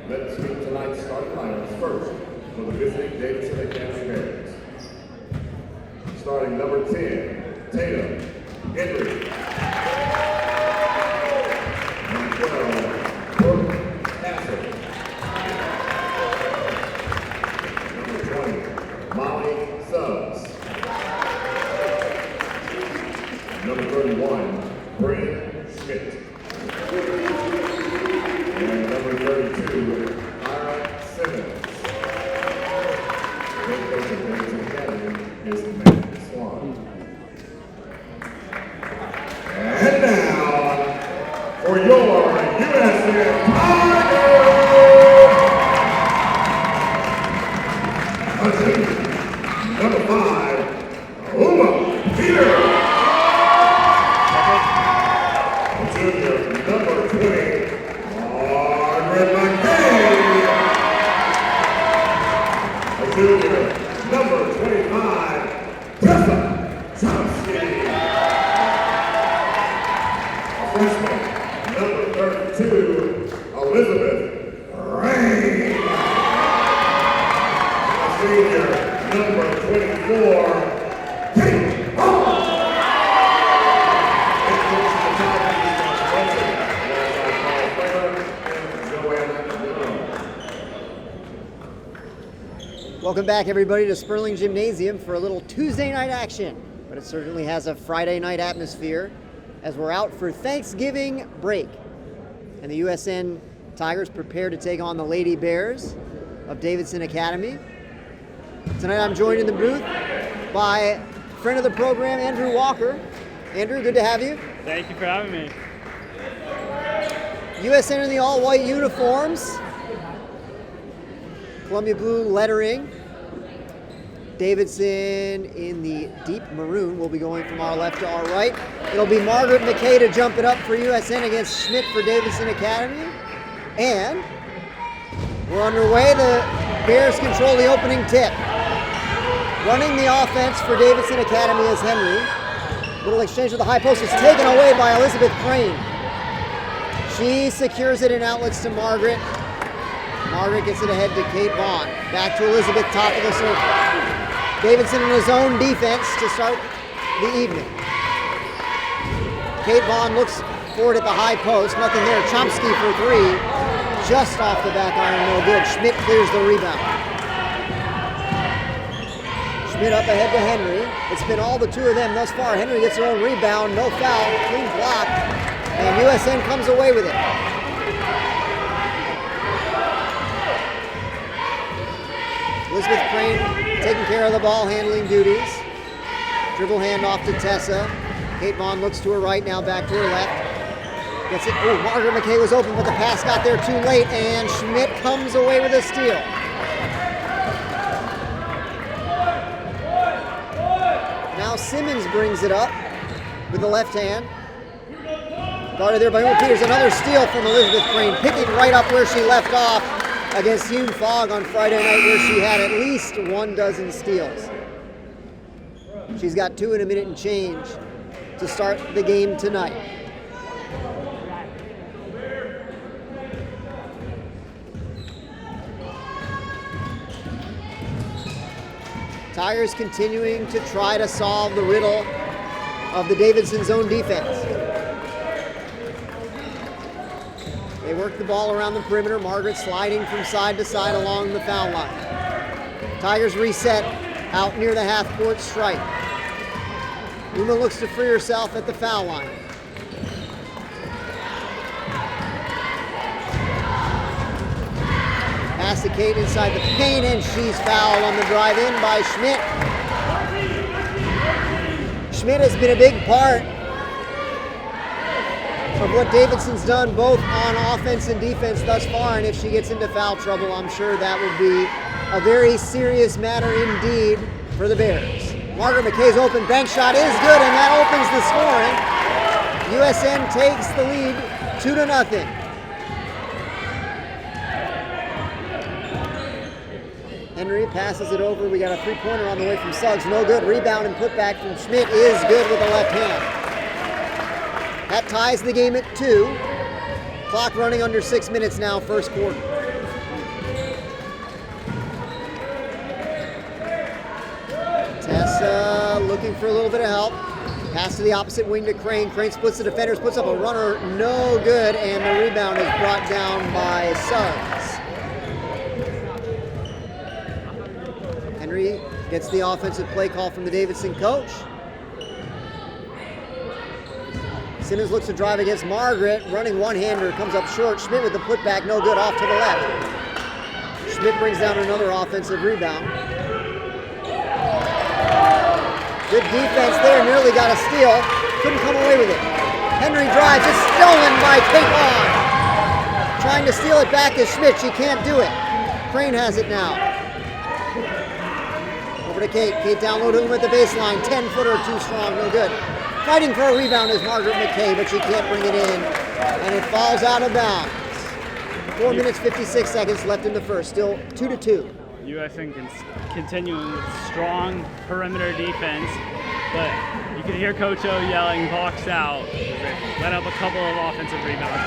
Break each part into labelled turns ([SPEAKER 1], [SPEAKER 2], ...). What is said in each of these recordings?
[SPEAKER 1] Let's meet tonight's starting lineups first for the visiting Davidson Academy Bears. Starting number 10, Tatum Henry. Number 12, Brooke Castle. Number 20, Molly Suggs. Number 31, Brandon Schmidt. And number 32, Ira Simmons. Head coach of Davidson Academy is Matt Swan. And now, for your USN Tigers, number 5, Uma Peter. Number 20, Margaret McKay. A junior, number 25, Tessa Chomsky. A freshman, number 32, Elizabeth Ray. A senior, number 24, Kate Hall.
[SPEAKER 2] Welcome back, everybody, to Sperling Gymnasium for a little Tuesday night action. But it certainly has a Friday night atmosphere as we're out for Thanksgiving break. And the USN Tigers prepare to take on the Lady Bears of Davidson Academy. Tonight I'm joined in the booth by friend of the program, Andrew Walker. Andrew, good to have you.
[SPEAKER 3] Thank you for having me.
[SPEAKER 2] USN in the all-white uniforms. Columbia blue lettering. Davidson in the deep maroon. We'll be going from our left to our right. It'll be Margaret McKay to jump it up for USN against Schmidt for Davidson Academy. And we're underway. The Bears control the opening tip. Running the offense for Davidson Academy is Henry. Little exchange with the high post is taken away by Elizabeth Crane. She secures it in outlets to Margaret. Margaret gets it ahead to Kate Vaughn. Back to Elizabeth, top of the circle. Davidson in his own defense to start the evening. Kate Vaughn looks for it at the high post. Nothing there. Chomsky for 3. Just off the back iron, no good. Schmidt clears the rebound. Schmidt up ahead to Henry. It's been all the two of them thus far. Henry gets her own rebound. No foul. Clean block. And USN comes away with it. Elizabeth Crane taking care of the ball handling duties. Dribble handoff to Tessa. Kate Vaughn looks to her right, now back to her left. Gets it. Oh, Margaret McKay was open, but the pass got there too late, and Schmidt comes away with a steal. Now Simmons brings it up with the left hand. Guarded there by Uma Peters. Another steal from Elizabeth Crane, picking right up where she left off against Hume Fogg on Friday night, where she had at least 12 steals. She's got 2 in a minute and change to start the game tonight. Tigers continuing to try to solve the riddle of the Davidson zone defense. They work the ball around the perimeter. Margaret sliding from side to side along the foul line. Tigers reset out near the half-court stripe. Uma looks to free herself at the foul line. Pass to Kate inside the paint, and she's fouled on the drive-in by Schmidt. Schmidt has been a big part of what Davidson's done both on offense and defense thus far, and if she gets into foul trouble, I'm sure that will be a very serious matter indeed for the Bears. Margaret McKay's open bank shot is good, and that opens the scoring. USN takes the lead 2-0. Henry passes it over. We got a three-pointer on the way from Suggs. No good. Rebound and putback from Schmidt is good with the left hand. That ties the game at 2. Clock running under 6 minutes now, first quarter. looking for a little bit of help. Pass to the opposite wing to Crane. Crane splits the defenders, puts up a runner, no good, and the rebound is brought down by Suggs. Henry gets the offensive play call from the Davidson coach. Simmons looks to drive against Margaret. Running one-hander, comes up short. Schmidt with the putback, no good, off to the left. Schmidt brings down another offensive rebound. Good defense there, nearly got a steal. Couldn't come away with it. Henry drives, it's stolen by Kate Vaughn. Trying to steal it back is Schmidt, she can't do it. Crane has it now. Over to Kate. Kate down low to him at the baseline. 10-footer, too strong, no good. Fighting for a rebound is Margaret McKay, but she can't bring it in. And it falls out of bounds. 4 minutes, 56 seconds left in the first. Still 2-2.
[SPEAKER 3] USN continuing with strong perimeter defense, but you could hear Coach O yelling, box out. Let up a couple of offensive rebounds.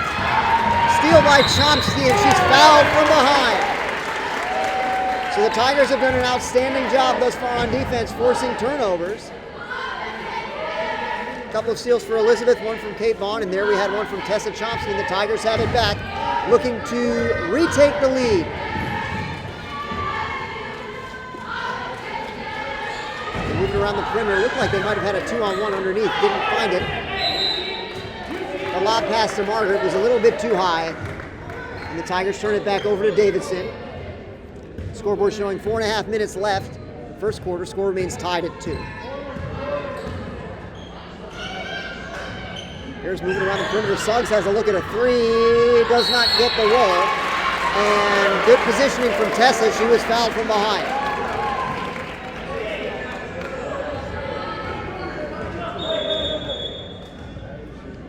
[SPEAKER 3] Steal
[SPEAKER 2] by Chomsky, and she's fouled from behind. So the Tigers have done an outstanding job thus far on defense, forcing turnovers. A couple of steals for Elizabeth, one from Kate Vaughn, and there we had one from Tessa Chomsky, and the Tigers have it back, looking to retake the lead. They moved around the perimeter. Looked like they might have had a 2-on-1 underneath. Didn't find it. The lob pass to Margaret was a little bit too high, and the Tigers turn it back over to Davidson. Scoreboard showing 4.5 minutes left. First quarter, score remains tied at 2. Here's moving around the perimeter. Suggs has a look at a three. Does not get the roll. And good positioning from Tessa. She was fouled from behind.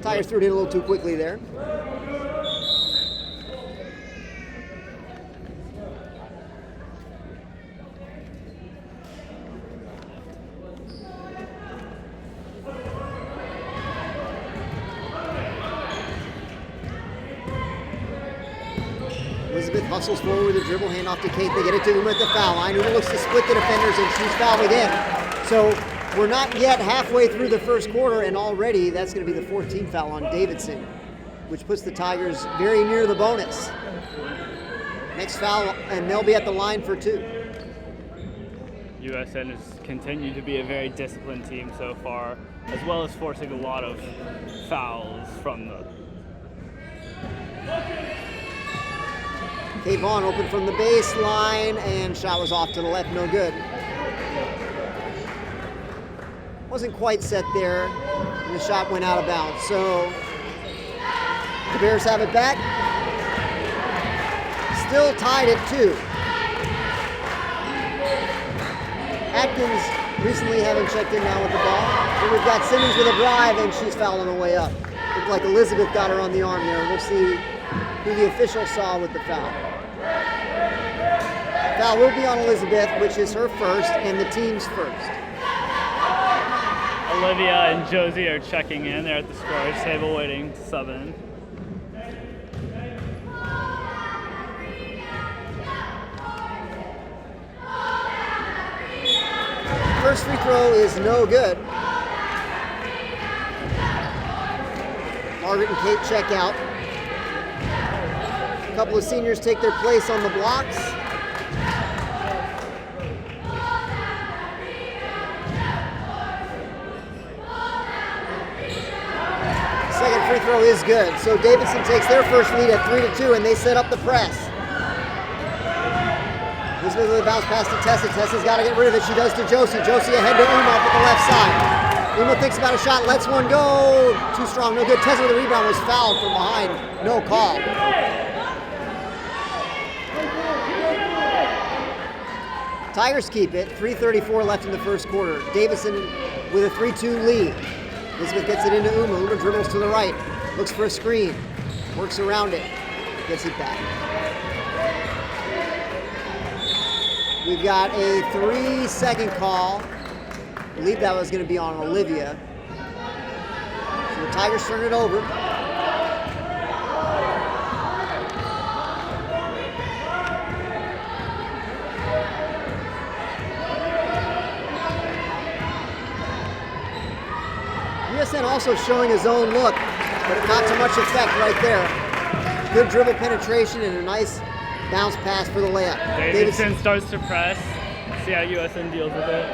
[SPEAKER 2] Tigers threw it in a little too quickly there. Elizabeth hustles forward with a dribble, hand off to Kate. They get it to Uma at the foul line. Uma looks to split the defenders, and she's fouled again. So we're not yet halfway through the first quarter, and already that's going to be the 14th foul on Davidson, which puts the Tigers very near the bonus. Next foul, and they'll be at the line for 2.
[SPEAKER 3] USN has continued to be a very disciplined team so far, as well as forcing a lot of fouls from the...
[SPEAKER 2] Kate Vaughn open from the baseline, and shot was off to the left, no good. Wasn't quite set there, and the shot went out of bounds. So the Bears have it back. Still tied at 2. Atkins recently having checked in now with the ball. And we've got Simmons with a drive, and she's fouled on the way up. Looked like Elizabeth got her on the arm there. We'll see who the official saw with the foul. Foul will be on Elizabeth, which is her first and the team's first.
[SPEAKER 3] Olivia and Josie are checking in. They're at the scorer's table waiting to sub in.
[SPEAKER 2] First free throw is no good. Margaret and Kate check out. A couple of seniors take their place on the blocks. Second free throw is good. So Davidson takes their first lead at 3-2, and they set up the press. Elizabeth with a bounce pass to Tessa. Tessa's got to get rid of it. She does to Josie. Josie ahead to Uma up at the left side. Uma thinks about a shot, lets one go. Too strong, no good. Tessa with a rebound, was fouled from behind. No call. Tigers keep it. 3:34 left in the first quarter. Davidson with a 3-2 lead. Elizabeth gets it into Uma. Uma dribbles to the right. Looks for a screen. Works around it. Gets it back. We've got a 3-second call. I believe that was going to be on Olivia. So the Tigers turn it over. USN also showing his own look, but not too much effect right there. Good dribble penetration and a nice bounce pass for the layup.
[SPEAKER 3] Davidson starts to press. See how USN deals with it.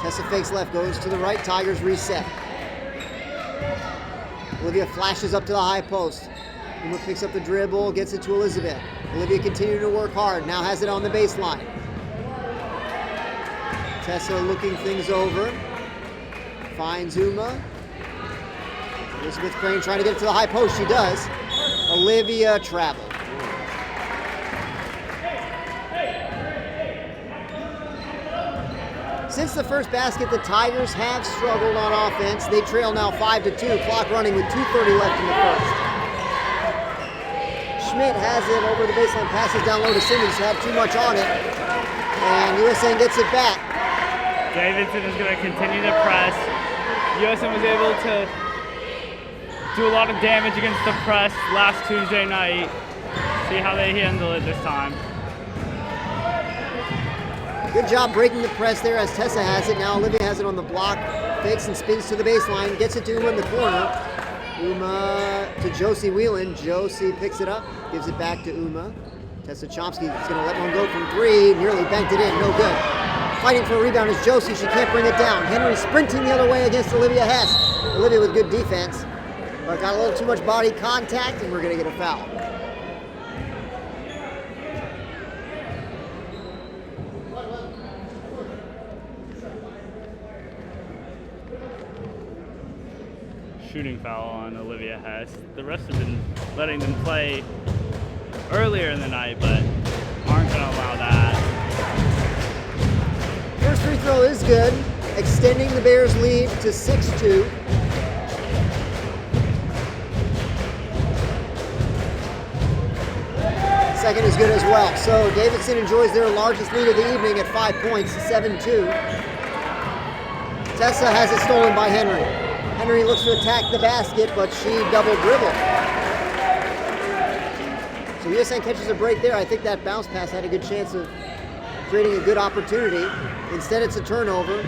[SPEAKER 2] Tessa fakes left, goes to the right. Tigers reset. Olivia flashes up to the high post. Uma picks up the dribble, gets it to Elizabeth. Olivia continuing to work hard, now has it on the baseline. Tessa looking things over. Finds Uma. Elizabeth Crane trying to get it to the high post. She does. Olivia traveled. Since the first basket, the Tigers have struggled on offense. They trail now 5-2. Clock running with 2:30 left in the first. Schmidt has it over the baseline, passes down low to Simmons, had too much on it. And USN gets it back.
[SPEAKER 3] Davidson is going to continue to press. USN was able to do a lot of damage against the press last Tuesday night. See how they handle it this time.
[SPEAKER 2] Good job breaking the press there as Tessa has it. Now Olivia has it on the block. Fakes and spins to the baseline. Gets it to Uma in the corner. Uma to Josie Whelan. Josie picks it up. Gives it back to Uma. Tessa Chomsky is going to let one go from three. Nearly banked it in. No good. Fighting for a rebound is Josie. She can't bring it down. Henry sprinting the other way against Olivia Hess. Olivia with good defense. But got a little too much body contact and we're going to get a foul.
[SPEAKER 3] Shooting foul on Olivia Hess. The rest have been letting them play earlier in the night, but aren't going to allow that.
[SPEAKER 2] First free throw is good, extending the Bears' lead to 6-2. Second is good as well. So Davidson enjoys their largest lead of the evening at 5 points, 7-2. Tessa has it stolen by Henry. Henry looks to attack the basket, but she double dribbled. So USN catches a break there. I think that bounce pass had a good chance of creating a good opportunity. Instead, it's a turnover.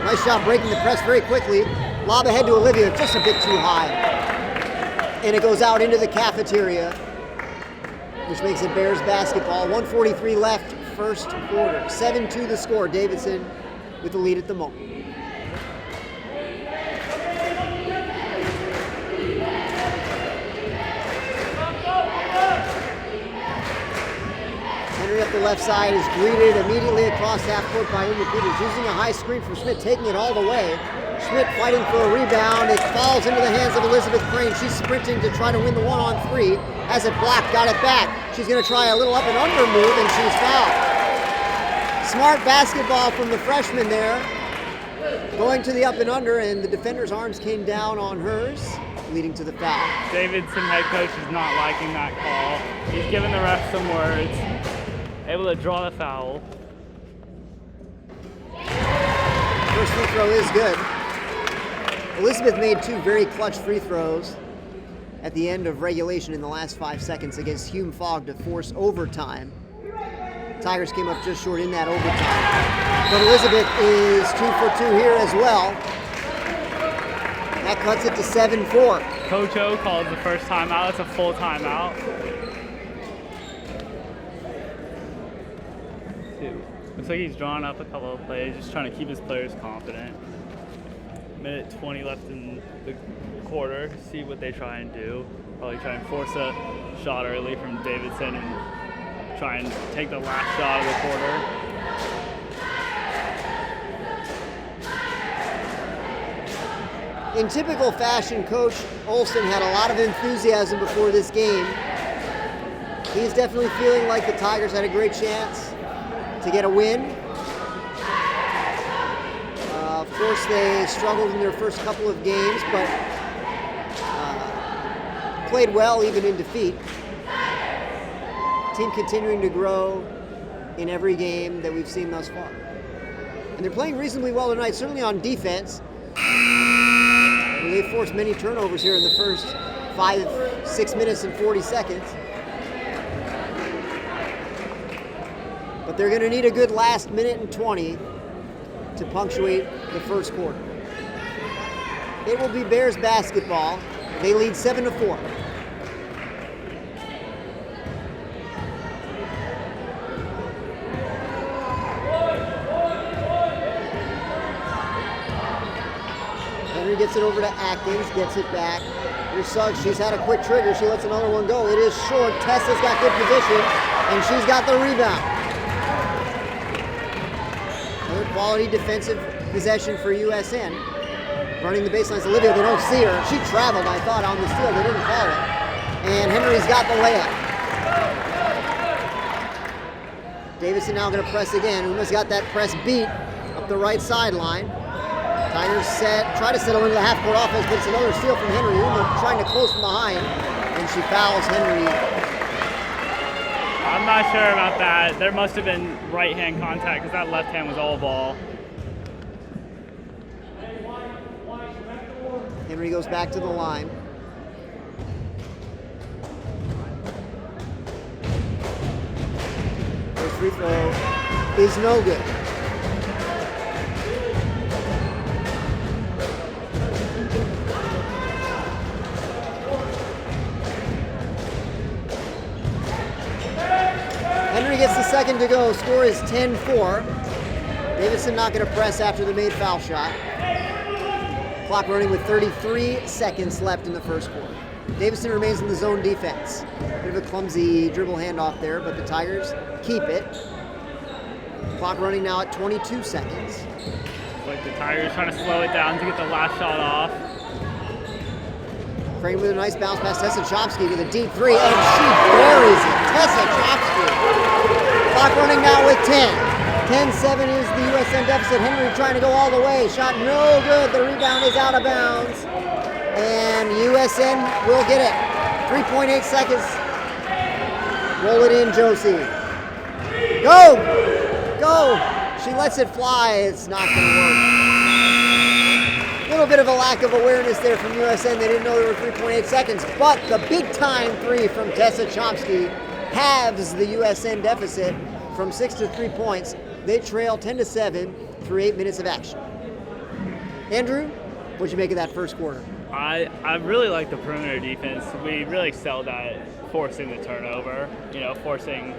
[SPEAKER 2] Nice shot breaking the press very quickly. Lob ahead to Olivia, just a bit too high. And it goes out into the cafeteria, which makes it Bears basketball. 1:43 left, first quarter. 7-2 the score. Davidson with the lead at the moment. Henry up the left side is greeted immediately across half court by Uma Peters, using a high screen from Schmidt, taking it all the way. Schmidt fighting for a rebound. It falls into the hands of Elizabeth Crane. She's sprinting to try to win the 1-on-3. Has it blocked, got it back. She's going to try a little up and under move, and she's fouled. Smart basketball from the freshman there. Going to the up and under, and the defender's arms came down on hers, leading to the foul.
[SPEAKER 3] Davidson head coach is not liking that call. He's giving the ref some words. Able to draw the foul.
[SPEAKER 2] First free throw is good. Elizabeth made two very clutch free throws at the end of regulation in the last 5 seconds against Hume Fogg to force overtime. Tigers came up just short in that overtime. But Elizabeth is 2 for 2 here as well. That cuts it to 7-4.
[SPEAKER 3] Coach O calls the first timeout. It's a full timeout. Looks like he's drawn up a couple of plays, just trying to keep his players confident. Minute 20 left in the quarter. See what they try and do. Probably try and force a shot early from Davidson and try and take the last shot of the quarter.
[SPEAKER 2] In typical fashion, Coach Olson had a lot of enthusiasm before this game. He's definitely feeling like the Tigers had a great chance to get a win. Of course, they struggled in their first couple of games, but played well even in defeat. Team continuing to grow in every game that we've seen thus far. And they're playing reasonably well tonight, certainly on defense. They've forced many turnovers here in the first 6 minutes and 40 seconds. But they're going to need a good last minute and 20 to punctuate the first quarter. It will be Bears basketball. They lead 7-4. Henry gets it over to Atkins, gets it back. Here's Suggs, she's had a quick trigger, she lets another one go. It is short, Tessa's got good position, and she's got the rebound. Another quality defensive possession for USN. Running the baselines, Olivia, they don't see her. She traveled, I thought, on the steal, they didn't call it. And Henry's got the layup. Davidson now gonna press again. Uma's got that press beat up the right sideline. Tigers try to settle into the half-court offense, but it's another steal from Henry. Uma trying to close from behind, and she fouls Henry.
[SPEAKER 3] I'm not sure about that. There must have been right-hand contact because that left hand was all ball.
[SPEAKER 2] Henry goes back to the line. First free throw is no good. Henry gets the second to go. Score is 10-4. Davidson not going to press after the made foul shot. Clock running with 33 seconds left in the first quarter. Davidson remains in the zone defense. Bit of a clumsy dribble handoff there, but the Tigers keep it. Clock running now at 22 seconds.
[SPEAKER 3] Like the Tigers trying to slow it down to get the last shot off.
[SPEAKER 2] Crane with a nice bounce pass. Tessa Chomsky with a deep three, and she buries it. Tessa Chomsky. Clock running now with 10. 10-7 is the USN deficit. Henry trying to go all the way. Shot no good. The rebound is out of bounds. And USN will get it. 3.8 seconds. Roll it in, Josie. Go! Go! She lets it fly. It's not going to work. A little bit of a lack of awareness there from USN. They didn't know there were 3.8 seconds. But the big-time three from Tessa Chomsky halves the USN deficit from 6 to 3 points. They trail 10-7 through 8 minutes of action. Andrew, what'd you make of that first quarter?
[SPEAKER 3] I really like the perimeter defense. We really excelled at forcing the turnover, forcing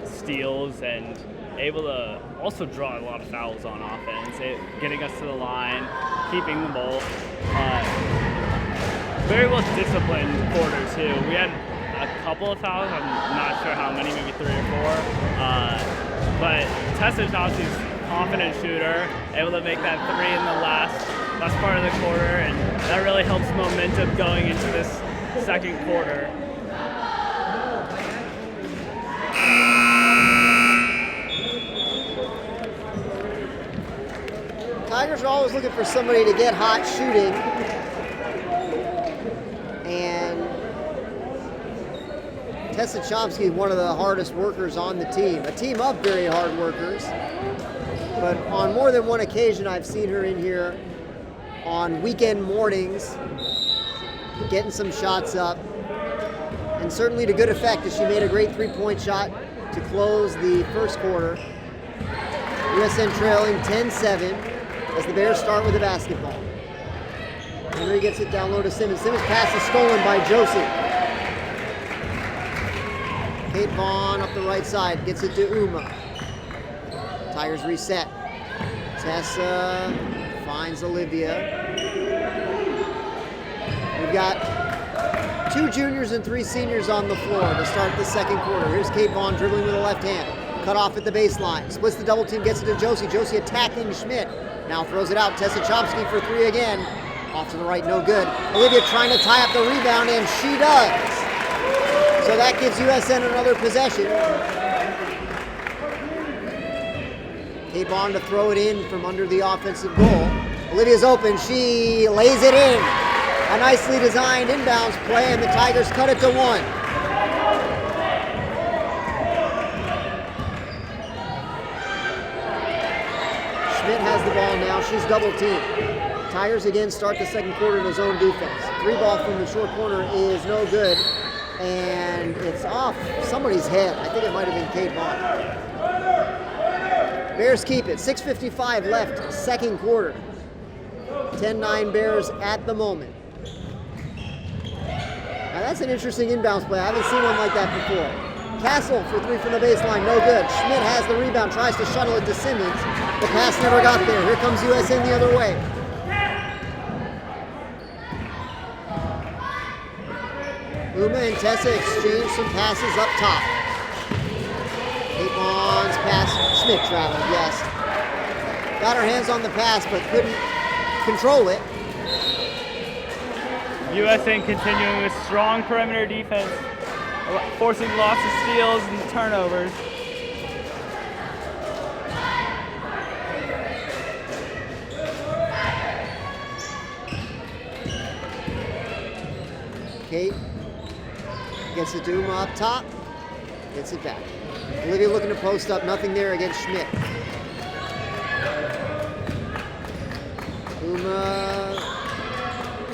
[SPEAKER 3] steals and able to also draw a lot of fouls on offense, getting us to the line, keeping the ball. Very well disciplined quarter too. We had a couple of fouls, I'm not sure how many, maybe 3 or 4. But Tessa Chomsky's confident shooter, able to make that 3 in the last part of the quarter, and that really helps momentum going into this second quarter.
[SPEAKER 2] Tigers are always looking for somebody to get hot shooting. And Tessa Chomsky is one of the hardest workers on the team. A team of very hard workers. But on more than one occasion, I've seen her in here on weekend mornings, getting some shots up. And certainly to good effect as she made a great 3-point shot to close the first quarter. USN trailing 10-7 as the Bears start with the basketball. Henry gets it down low to Simmons. Simmons' pass is stolen by Josie. Kate Vaughn up the right side, gets it to Uma. Tigers reset. Tessa finds Olivia. We've got 2 juniors and 3 seniors on the floor to start the second quarter. Here's Kate Vaughn dribbling with the left hand. Cut off at the baseline. Splits the double team, gets it to Josie. Josie attacking Schmidt. Now throws it out. Tessa Chomsky for 3 again. Off to the right, no good. Olivia trying to tie up the rebound, and she does. So that gives USN another possession. Kate Vaughn to throw it in from under the offensive goal. Olivia's open. She lays it in. A nicely designed inbounds play, and the Tigers cut it to 1. Schmidt has the ball now. She's double teamed. Tigers again start the second quarter in the zone defense. 3 ball from the short corner is no good. And it's off somebody's head. I think it might have been Kate Vaughn. Bears keep it. 6:55 left, second quarter. 10-9 Bears at the moment. Now that's an interesting inbounds play. I haven't seen one like that before. Castle for three from the baseline, no good. Schmidt has the rebound, tries to shuttle it to Simmons. The pass never got there. Here comes USN the other way. Uma and Tessa exchange some passes up top. Capon's pass, Schmidt traveled, yes. Got her hands on the pass, but couldn't control it.
[SPEAKER 3] USN continuing with strong perimeter defense, forcing lots of steals and turnovers.
[SPEAKER 2] Kate gets it to Uma up top, gets it back. Olivia looking to post up, nothing there against Schmidt. Uma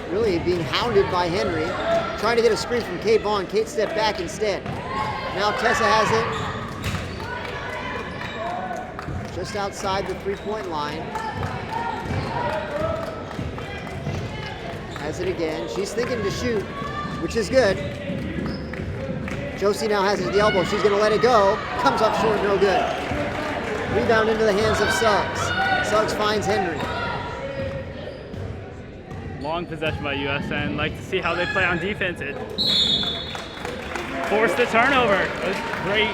[SPEAKER 2] really being hounded by Henry, trying to get a screen from Kate Vaughn. Kate stepped back instead. Now Tessa has it just outside the three-point line. Has it again. She's thinking to shoot, which is good. Josie now has it at the elbow. She's going to let it go. Comes up short, no good. Rebound into the hands of Suggs. Suggs finds Henry.
[SPEAKER 3] Long possession by USN. Like to see how they play on defense. It forced the turnover. It was great.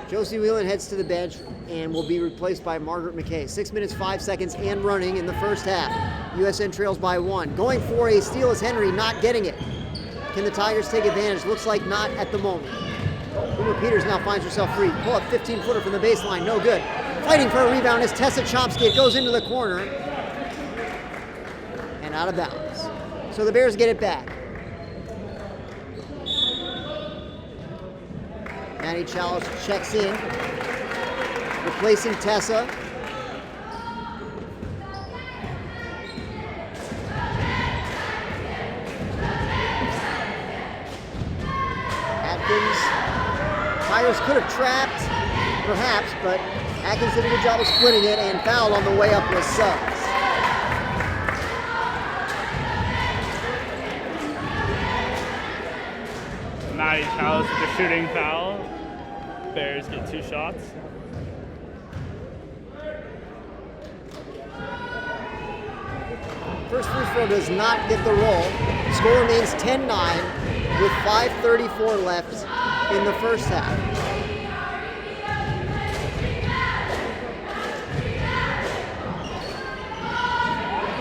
[SPEAKER 2] Josie Whelan heads to the bench and will be replaced by Margaret McKay. 6 minutes, 5 seconds, and running in the first half. USN trails by 1. Going for a steal is Henry, not getting it. Can the Tigers take advantage? Looks like not at the moment. Uma Peters now finds herself free. Pull up 15-footer from the baseline, no good. Fighting for a rebound is Tessa Chomsky. It goes into the corner and out of bounds. So the Bears get it back. Maddie Chalice checks in, replacing Tessa. Atkins, Tigers could have trapped, perhaps, but Atkins did a good job of splitting it and fouled on the way up with Suggs.
[SPEAKER 3] Maddie Chalice with the shooting foul. Bears get 2 shots.
[SPEAKER 2] First free throw does not get the roll. Score remains 10-9 with 5:34 left in the first half.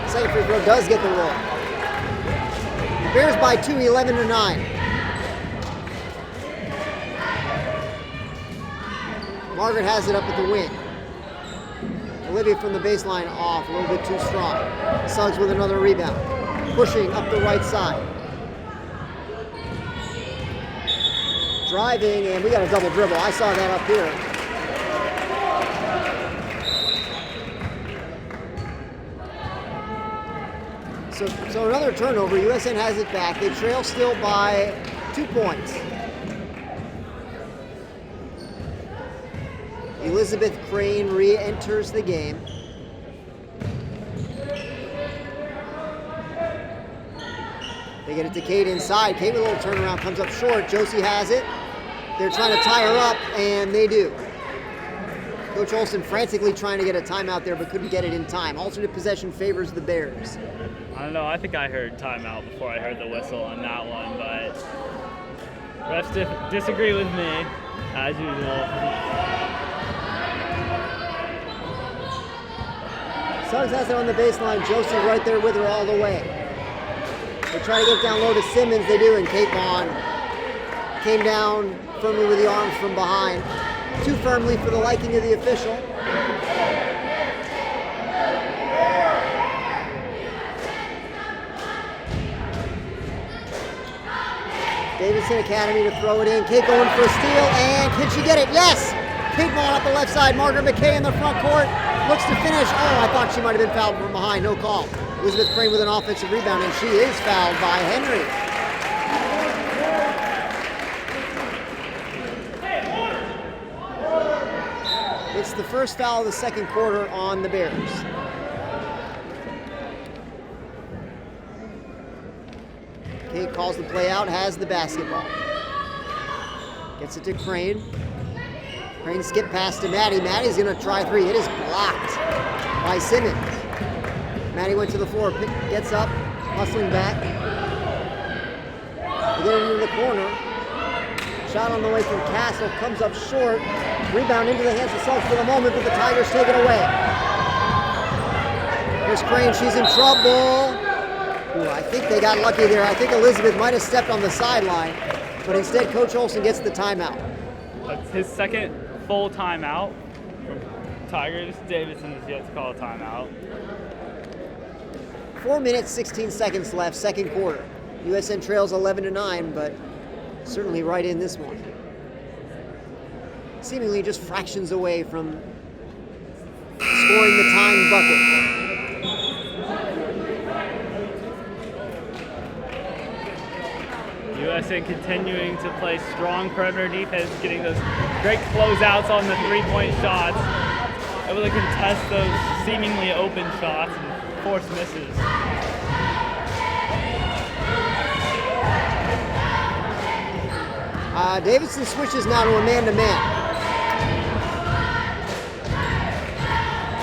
[SPEAKER 2] Second free throw does get the roll. Bears by 2, 11-9. Margaret has it up at the wing. Olivia from the baseline off, a little bit too strong. Suggs with another rebound. Pushing up the right side. Driving, and we got a double dribble. I saw that up here. So another turnover. USN has it back. They trail still by 2 points. Elizabeth Crane re-enters the game. They get it to Kate inside. Kate with a little turnaround, comes up short. Josie has it. They're trying to tie her up, and they do. Coach Olsen frantically trying to get a timeout there, but couldn't get it in time. Alternate possession favors the Bears.
[SPEAKER 3] I don't know. I think I heard timeout before I heard the whistle on that one, but refs disagree with me, as usual.
[SPEAKER 2] Suggs has it on the baseline. Josie right there with her all the way. They try to get down low to Simmons. They do, and Kate Vaughn came down firmly with the arms from behind. Too firmly for the liking of the official. Davidson Academy to throw it in. Kate going for a steal, and can she get it? Yes! Kate Vaughn up the left side. Margaret McKay in the front court. Looks to finish. Oh, I thought she might have been fouled from behind. No call. Elizabeth Crane with an offensive rebound, and she is fouled by Henry. the first foul of the second quarter on the Bears. Kate calls the play out, has the basketball. Gets it to Crane. Crane skip pass to Maddie. Maddie's gonna try three. It is blocked by Simmons. Maddie went to the floor, gets up, hustling back. They get it into the corner. Shot on the way from Castle, comes up short. Rebound into the hands of Suggs for the moment, but the Tigers take it away. Here's Crane, she's in trouble. Ooh, I think they got lucky there. I think Elizabeth might have stepped on the sideline, but instead Coach Olson gets the timeout.
[SPEAKER 3] That's his second full timeout from Tigers. Davidson is yet to call a timeout.
[SPEAKER 2] 4 minutes, 16 seconds left, second quarter. USN trails 11-9, but certainly right in this one. Seemingly just fractions away from scoring the tying bucket.
[SPEAKER 3] USN continuing to play strong perimeter defense, getting those great closeouts on the three-point shots, able to contest those seemingly open shots and force misses.
[SPEAKER 2] Davidson switches now to a man-to-man.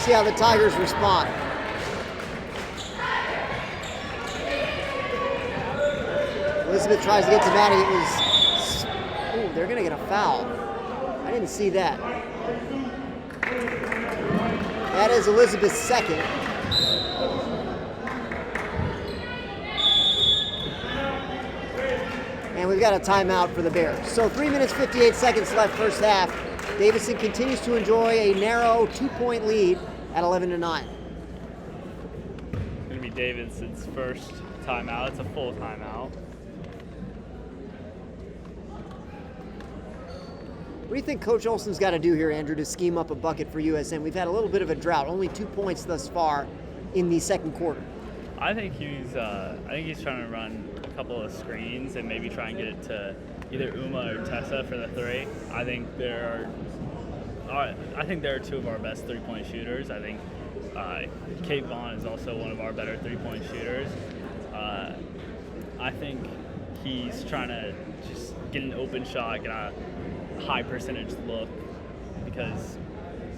[SPEAKER 2] See how the Tigers respond. Elizabeth tries to get to Maddie. It was, ooh, they're gonna get a foul. I didn't see that. That is Elizabeth's second. And we've got a timeout for the Bears. So 3 minutes, 58 seconds left first half. Davidson continues to enjoy a narrow 2-point lead at 11-9.
[SPEAKER 3] It's going to be Davidson's first timeout. It's a full timeout.
[SPEAKER 2] What do you think Coach Olson's got to do here, Andrew, to scheme up a bucket for USN? We've had a little bit of a drought, only 2 points thus far in the second quarter.
[SPEAKER 3] I think he's trying to run a couple of screens and maybe try and get it to either Uma or Tessa for the three. I think there are two of our best three-point shooters. I think Kate Vaughn is also one of our better three-point shooters. I think he's trying to just get an open shot, get a high percentage look, because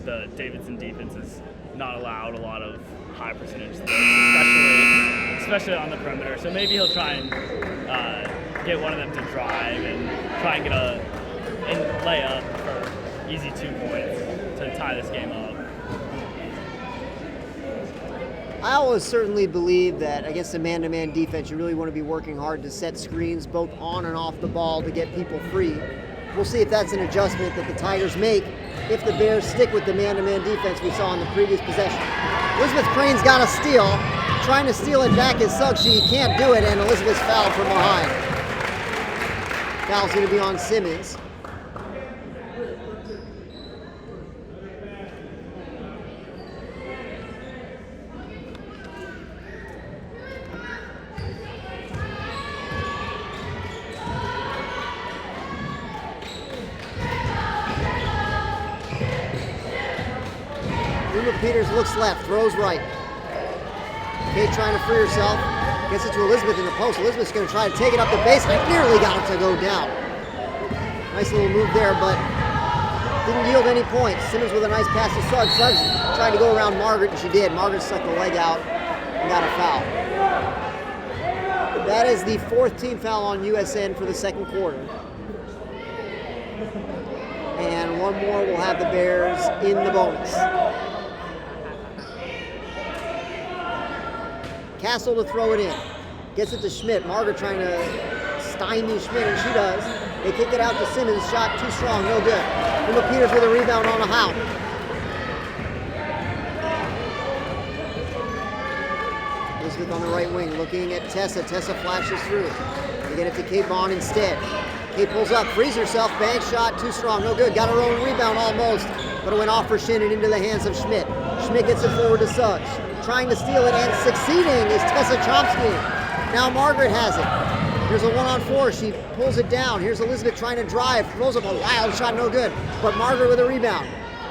[SPEAKER 3] the Davidson defense has not allowed a lot of high percentage looks, especially on the perimeter. So maybe he'll try and get one of them to drive and try and get a layup for easy 2 points to tie this game up.
[SPEAKER 2] I always certainly believe that against a man-to-man defense, you really want to be working hard to set screens both on and off the ball to get people free. We'll see if that's an adjustment that the Tigers make if the Bears stick with the man-to-man defense we saw in the previous possession. Elizabeth Crane's got a steal. Trying to steal it back is Suggs. She can't do it, and Elizabeth's fouled from behind. Foul's going to be on Simmons. Peters looks left, throws right. Kate trying to free herself. Gets it to Elizabeth in the post. Elizabeth's going to try to take it up the baseline. Nearly got it to go down. Nice little move there, but didn't yield any points. Simmons with a nice pass to Suggs. Suggs tried to go around Margaret, and she did. Margaret stuck the leg out and got a foul. That is the fourth team foul on USN for the second quarter. And one more will have the Bears in the bonus. Castle to throw it in. Gets it to Schmidt. Margaret trying to stymie Schmidt, and she does. They kick it out to Simmons. Shot too strong, no good. Uma Peters with a rebound on a hound. Elizabeth on the right wing, looking at Tessa. Tessa flashes through. They get it to Kate Vaughn instead. Kate pulls up, frees herself, bank shot, too strong, no good. Got her own rebound almost, but it went off her shin and into the hands of Schmidt. Schmidt gets it forward to Suggs. Trying to steal it and succeeding is Tessa Chomsky. Now Margaret has it. Here's a 1-on-4, she pulls it down. Here's Elizabeth trying to drive, throws up a wild shot, no good. But Margaret with a rebound.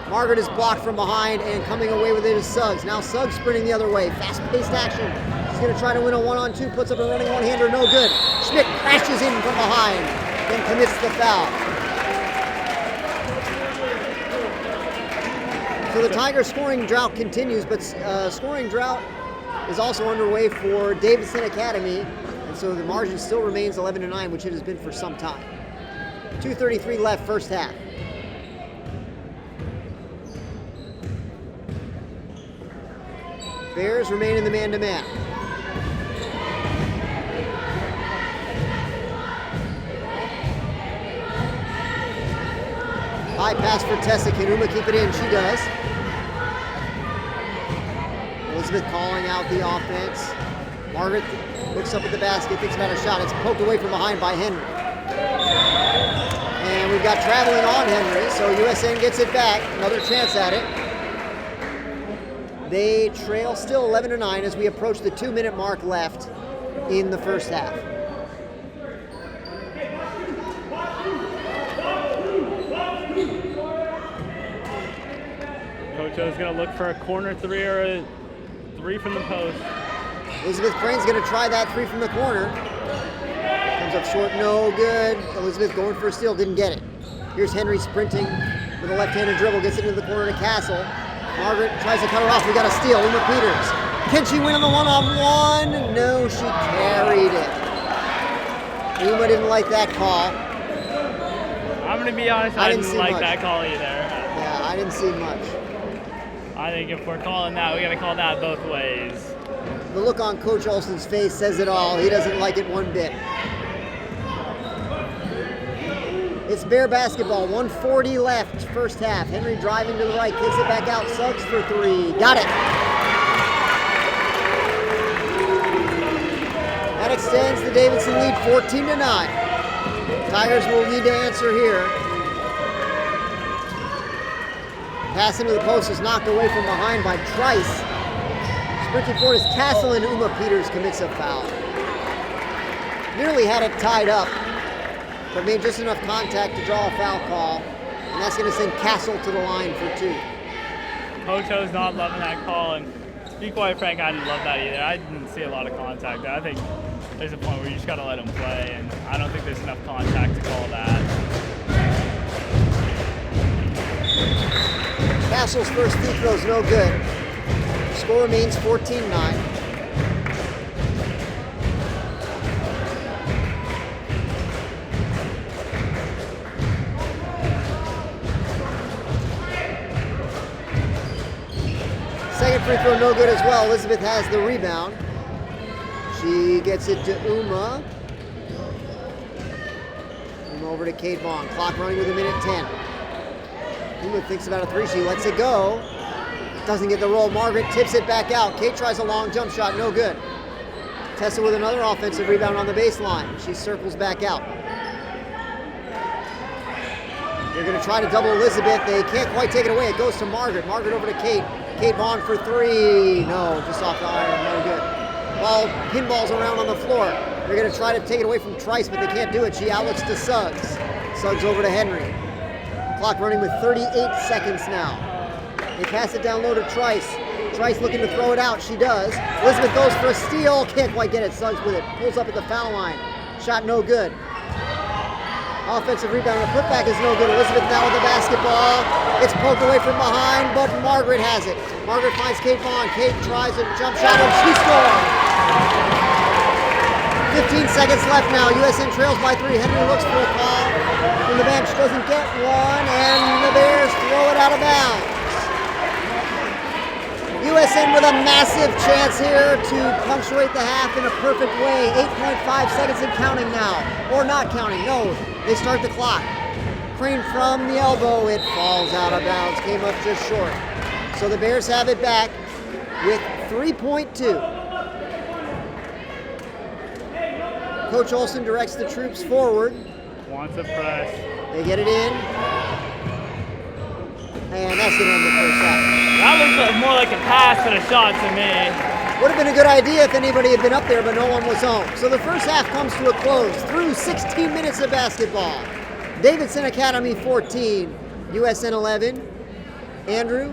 [SPEAKER 2] Margaret is blocked from behind, and coming away with it is Suggs. Now Suggs sprinting the other way. Fast-paced action. She's going to try to win a 1-on-2, puts up a running one-hander, no good. Schmidt crashes in from behind, then commits the foul. So the Tigers' scoring drought continues, but scoring drought is also underway for Davidson Academy, and so the margin still remains 11-9, which it has been for some time. 2:33 left, first half. Bears remain in the man-to-man. High pass for Tessa. Can Uma keep it in? She does. Elizabeth calling out the offense. Margaret looks up at the basket, thinks about a shot. It's poked away from behind by Henry. And we've got traveling on Henry, so USN gets it back. Another chance at it. They trail still 11-9 as we approach the 2-minute mark left in the first half.
[SPEAKER 3] Coach O's going to look for a corner three or a three from the post.
[SPEAKER 2] Elizabeth Crane's going to try that three from the corner. Comes up short, no good. Elizabeth going for a steal, didn't get it. Here's Henry sprinting with a left-handed dribble, gets it into the corner to Castle. Margaret tries to cut her off. We got a steal. Uma Peters. Can she win on the one-on-one? No, she carried it. Uma didn't like that call.
[SPEAKER 3] I'm going to be honest, I didn't like that call either.
[SPEAKER 2] Yeah, I didn't see much.
[SPEAKER 3] I think if we're calling that, we got to call that both ways.
[SPEAKER 2] The look on Coach Olson's face says it all. He doesn't like it one bit. It's Bear basketball, 1:40 left, first half. Henry driving to the right, kicks it back out, Suggs for three. Got it. That extends the Davidson lead 14-9. Tigers will need to answer here. Pass into the post is knocked away from behind by Trice. Sprinting forward is Castle, and Uma Peters commits a foul. Nearly had it tied up, but made just enough contact to draw a foul call, and that's going to send Castle to the line for two.
[SPEAKER 3] Coach O's not loving that call, and to be quite frank, I didn't love that either. I didn't see a lot of contact there. I think there's a point where you just got to let him play, and I don't think there's enough contact to call that.
[SPEAKER 2] Castle's first free throw is no good. Score remains 14-9. Second free throw no good as well. Elizabeth has the rebound. She gets it to Uma. Uma over to Kate Vaughn. Clock running with 1:10. Uma thinks about a three. She lets it go. Doesn't get the roll. Margaret tips it back out. Kate tries a long jump shot. No good. Tessa with another offensive rebound on the baseline. She circles back out. They're going to try to double Elizabeth. They can't quite take it away. It goes to Margaret. Margaret over to Kate. Kate Vaughn for three. No, just off the iron. No good. Ball pinballs around on the floor. They're going to try to take it away from Trice, but they can't do it. She outlooks to Suggs. Suggs over to Henry. Clock running with 38 seconds now. They pass it down low to Trice. Trice looking to throw it out. She does. Elizabeth goes for a steal. Can't quite get it. Suggs with it. Pulls up at the foul line. Shot no good. Offensive rebound. The putback is no good. Elizabeth now with the basketball. It's poked away from behind, but Margaret has it. Margaret finds Kate Vaughn. Kate tries a jump shot, and she scores. 15 seconds left now. USN trails by three. Henry looks for a call from the bench. Doesn't get one, and the Bears throw it out of bounds. USN with a massive chance here to punctuate the half in a perfect way. 8.5 seconds and counting now. Or not counting. No, they start the clock. Crane from the elbow. It falls out of bounds. Came up just short. So the Bears have it back with 3.2. Coach Olson directs the troops forward.
[SPEAKER 3] Wants a press.
[SPEAKER 2] They get it in. And that's going to end the first half.
[SPEAKER 3] That looks more like a pass than a shot to me.
[SPEAKER 2] Would have been a good idea if anybody had been up there, but no one was home. So the first half comes to a close through 16 minutes of basketball. Davidson Academy 14, USN 11. Andrew,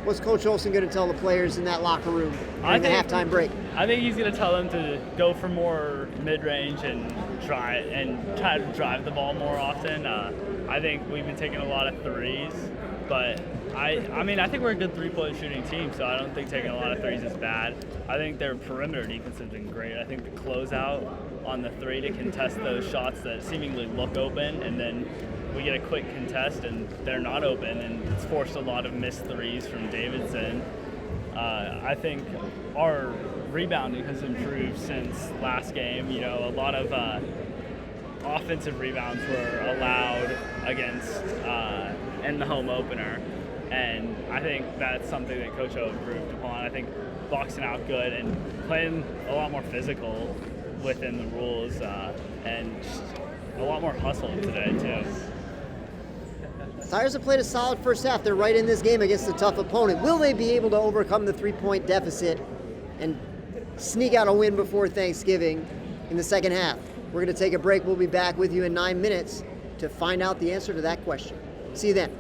[SPEAKER 2] what's Coach Olson going to tell the players in that locker room during the halftime break?
[SPEAKER 3] I think he's going to tell them to go for more mid-range and try to drive the ball more often. I think we've been taking a lot of threes, but I think we're a good three-point shooting team, so I don't think taking a lot of threes is bad. I think their perimeter defense has been great. I think the closeout on the three to contest those shots that seemingly look open, and then we get a quick contest and they're not open, and it's forced a lot of missed threes from Davidson. I think our rebounding has improved since last game. You know, a lot of offensive rebounds were allowed against in the home opener, and I think that's something that Coach O improved upon. I think boxing out good and playing a lot more physical within the rules, and just a lot more hustle today too.
[SPEAKER 2] Tigers have played a solid first half. They're right in this game against a tough opponent. Will they be able to overcome the 3-point deficit and sneak out a win before Thanksgiving in the second half? We're going to take a break. We'll be back with you in 9 minutes to find out the answer to that question. See you then.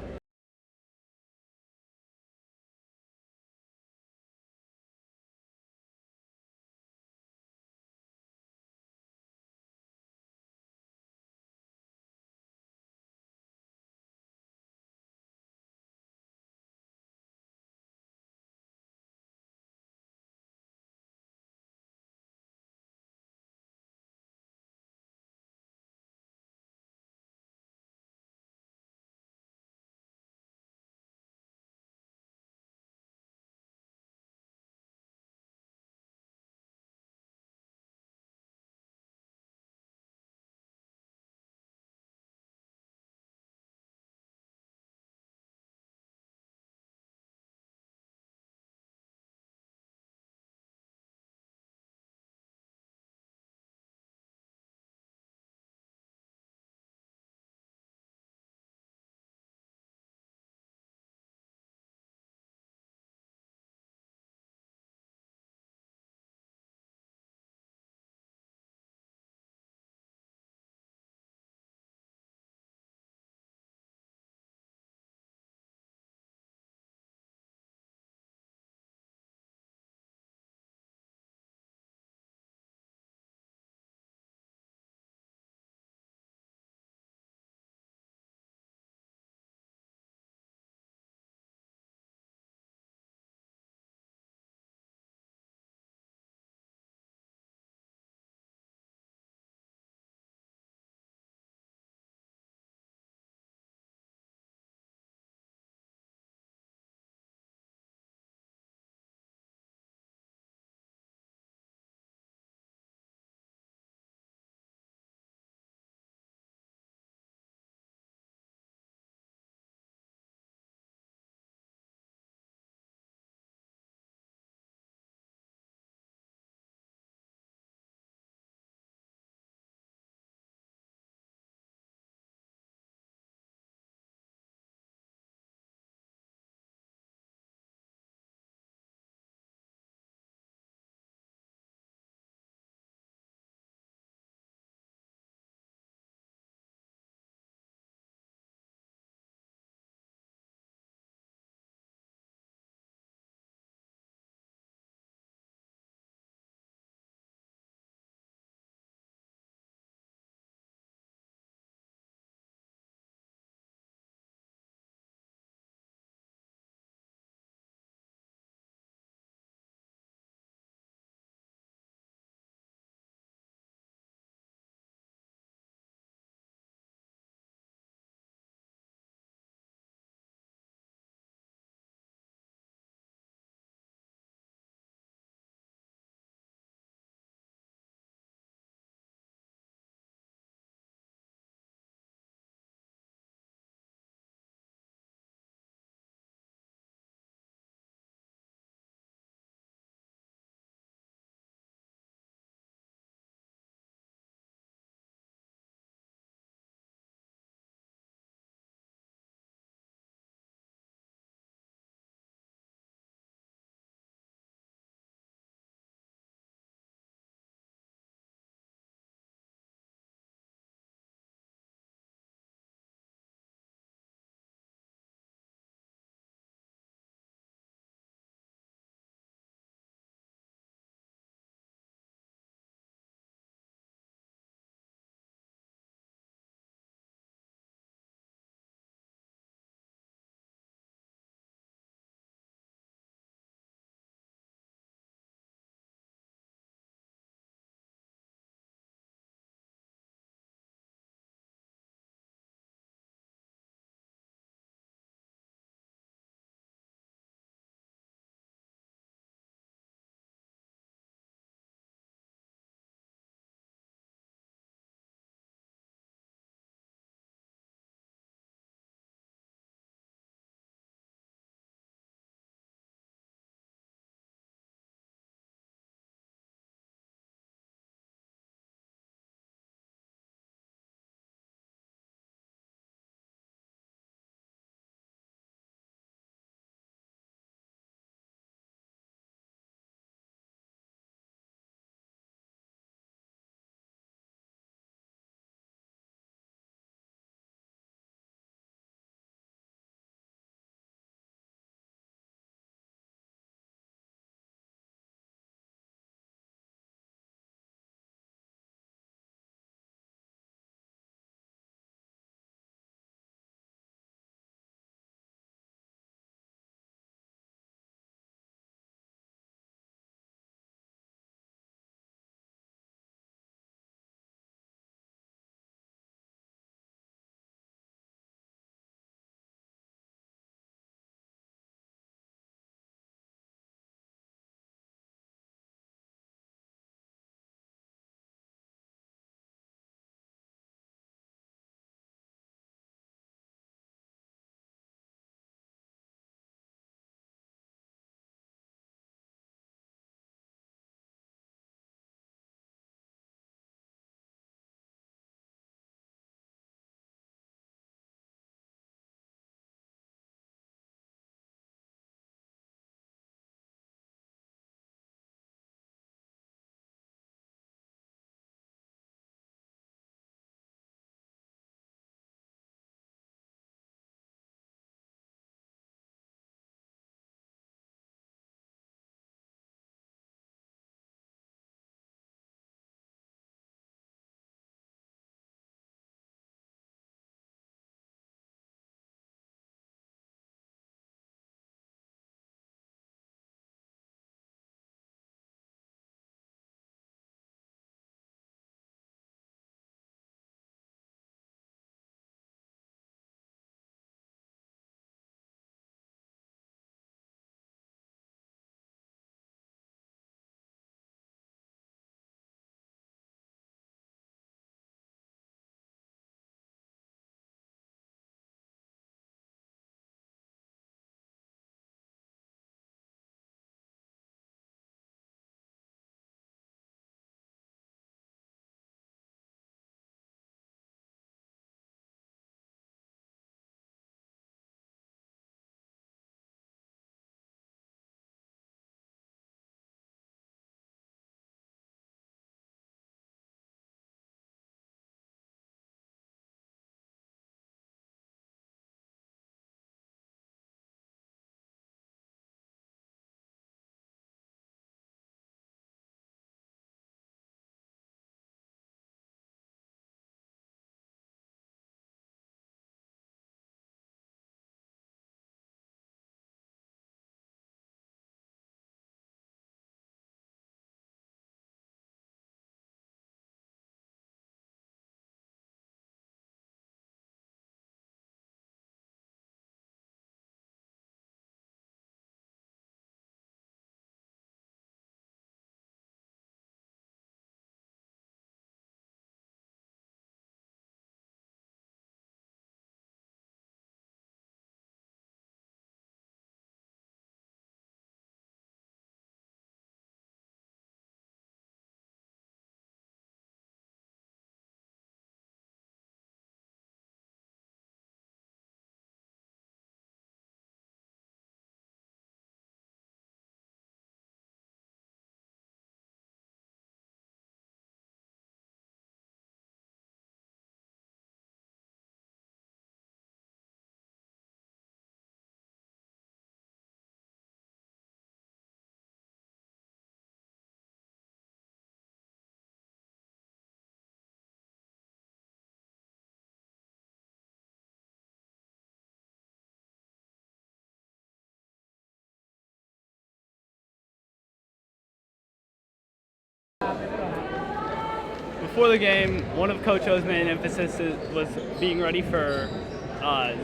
[SPEAKER 3] before the game, one of Coach O's main emphasis was being ready for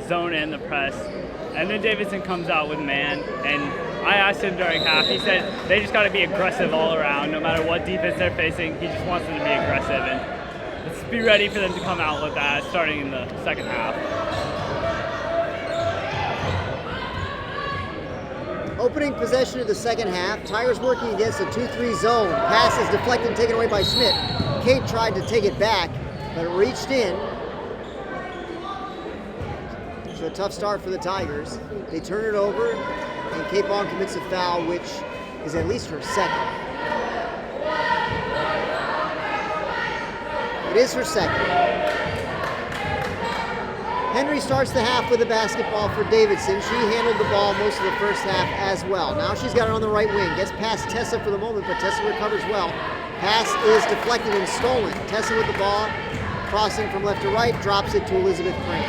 [SPEAKER 3] zone and the press. And then Davidson comes out with man, and I asked him during half, he said they just got to be aggressive all around, no matter what defense they're facing. He just wants them to be aggressive, and let's be ready for them to come out with that starting in the second half.
[SPEAKER 2] Opening possession of the second half, Tigers working against a 2-3 zone. Pass is deflected and taken away by Schmidt. Kate tried to take it back, but it reached in. So a tough start for the Tigers. They turn it over, and Kate Bond commits a foul, which is at least her second. It is her second. Henry starts the half with a basketball for Davidson. She handled the ball most of the first half as well. Now she's got it on the right wing. Gets past Tessa for the moment, but Tessa recovers well. Pass is deflected and stolen. Tessa with the ball, crossing from left to right, drops it to Elizabeth Crane.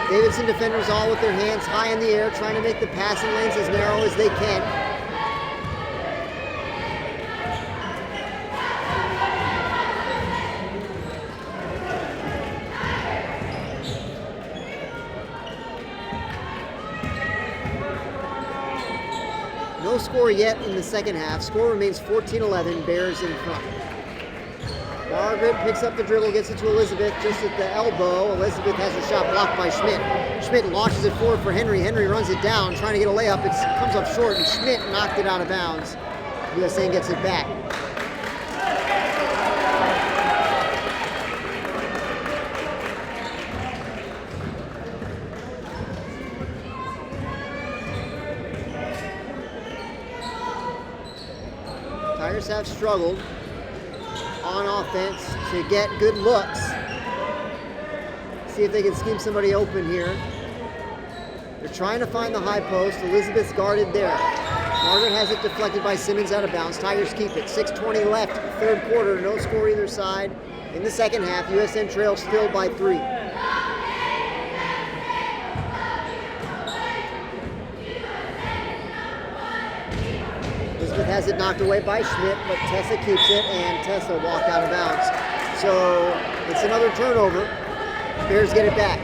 [SPEAKER 2] Davidson defenders all with their hands high in the air, trying to make the passing lanes as narrow as they can. No score yet in the second half. Score remains 14-11, Bears in front. Margaret picks up the dribble, gets it to Elizabeth just at the elbow. Elizabeth has her shot blocked by Schmidt. Schmidt launches it forward for Henry. Henry runs it down, trying to get a layup. It comes up short, and Schmidt knocked it out of bounds. USN gets it back. Tigers have struggled on offense to get good looks. See if they can scheme somebody open here. They're trying to find the high post. Elizabeth's guarded there. Margaret has it deflected by Simmons out of bounds. Tigers keep it. 6:20 left, third quarter. No score either side. In the second half, USN trails still by 3. Elizabeth has it knocked away by Schmidt, but Tessa keeps it, and Tessa walked out of bounds. So it's another turnover. Bears get it back.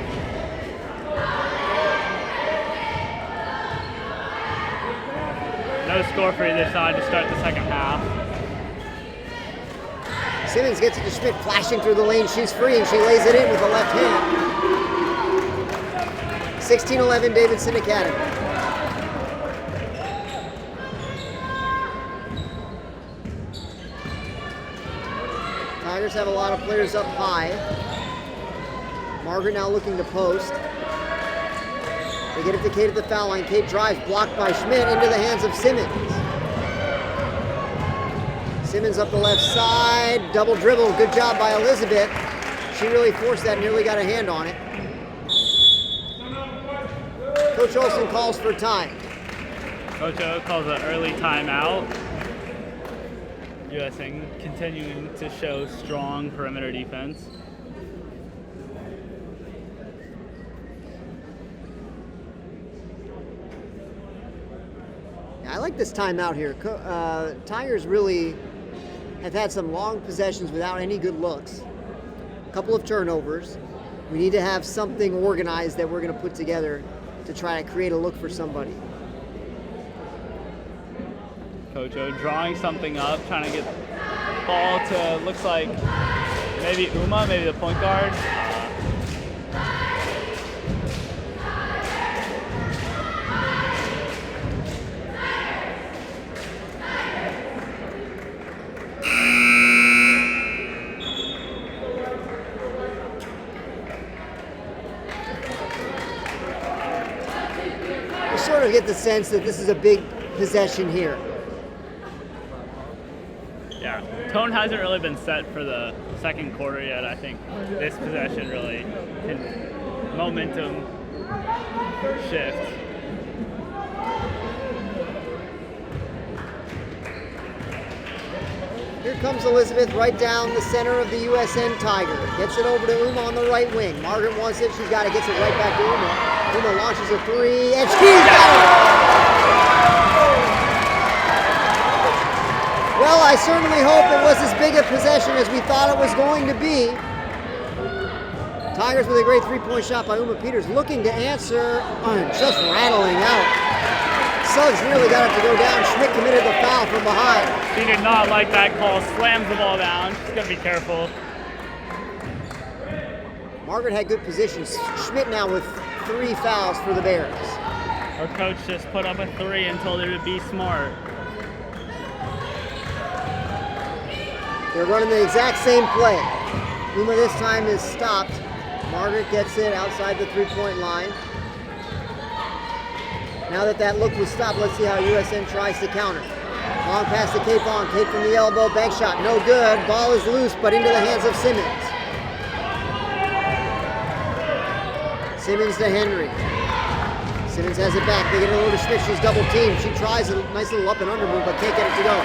[SPEAKER 3] No score for either side to start the second half.
[SPEAKER 2] Simmons gets it to Schmidt, flashing through the lane. She's free, and she lays it in with the left hand. 16-11 Davidson Academy. Tigers have a lot of players up high. Margaret now looking to post. They get it to Kate at the foul line. Kate drives, blocked by Schmidt, into the hands of Simmons. Simmons up the left side, double dribble. Good job by Elizabeth. She really forced that, nearly got a hand on it. Coach Olson calls for time.
[SPEAKER 3] Coach O calls an early timeout. USN continuing to show strong perimeter defense.
[SPEAKER 2] I like this timeout here. Tigers really have had some long possessions without any good looks. A couple of turnovers. We need to have something organized that we're going to put together to try to create a look for somebody.
[SPEAKER 3] Coach O drawing something up, trying to get ball to, looks like maybe Uma, maybe the point guard.
[SPEAKER 2] You sort of get the sense that this is a big possession here.
[SPEAKER 3] Yeah, tone hasn't really been set for the second quarter yet. I think this possession really can momentum shift.
[SPEAKER 2] Here comes Elizabeth right down the center of the USN Tiger. Gets it over to Uma on the right wing. Margaret wants it. She's got it. Gets it right back to Uma. Uma launches a three, and she's got it! Well, I certainly hope it was as big a possession as we thought it was going to be. Tigers with a great three-point shot by Uma Peters, looking to answer, just rattling out. Suggs nearly got it to go down. Schmidt committed the foul from behind.
[SPEAKER 3] He did not like that call. Slams the ball down. He's got to be careful.
[SPEAKER 2] Margaret had good positions. Schmidt now with 3 fouls for the Bears.
[SPEAKER 3] Our coach just put up a 3 and told her to be smart.
[SPEAKER 2] They're running the exact same play. Uma this time is stopped. Margaret gets it outside the three-point line. Now that that look was stopped, let's see how USN tries to counter. Long pass to Kate Vaughn. Kate from the elbow, bank shot, no good. Ball is loose, but into the hands of Simmons. Simmons to Henry. Simmons has it back. They get it over to Schmidt. She's double teamed. She tries a nice little up and under move, but can't get it to go.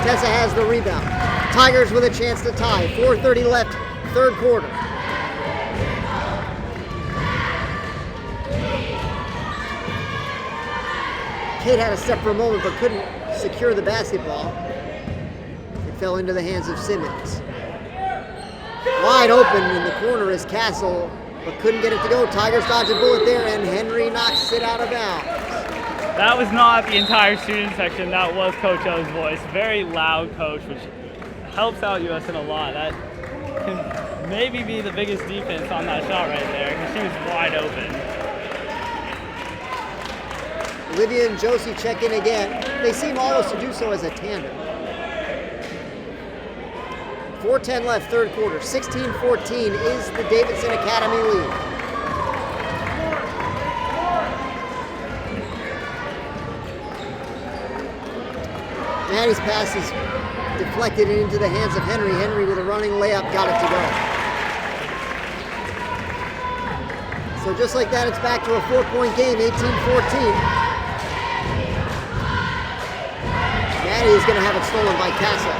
[SPEAKER 2] Tessa has the rebound. Tigers with a chance to tie. 4:30 left, third quarter. Kate had a step for a moment, but couldn't secure the basketball. It fell into the hands of Simmons. Wide open in the corner is Castle, but couldn't get it to go. Tigers dodge a bullet there, and Henry knocks it out of bounds.
[SPEAKER 3] That was not the entire student section. That was Coach O's voice. Very loud coach, which helps out USN a lot. That can maybe be the biggest defense on that shot right there, because she was wide open.
[SPEAKER 2] Olivia and Josie check in again. They seem almost to do so as a tandem. 4:10 left, third quarter. 16-14 is the Davidson Academy lead. Maddie's pass is deflected into the hands of Henry. Henry with a running layup got it to go. So just like that, it's back to a 4-point game, 18-14. Maddie is going to have it stolen by Castle.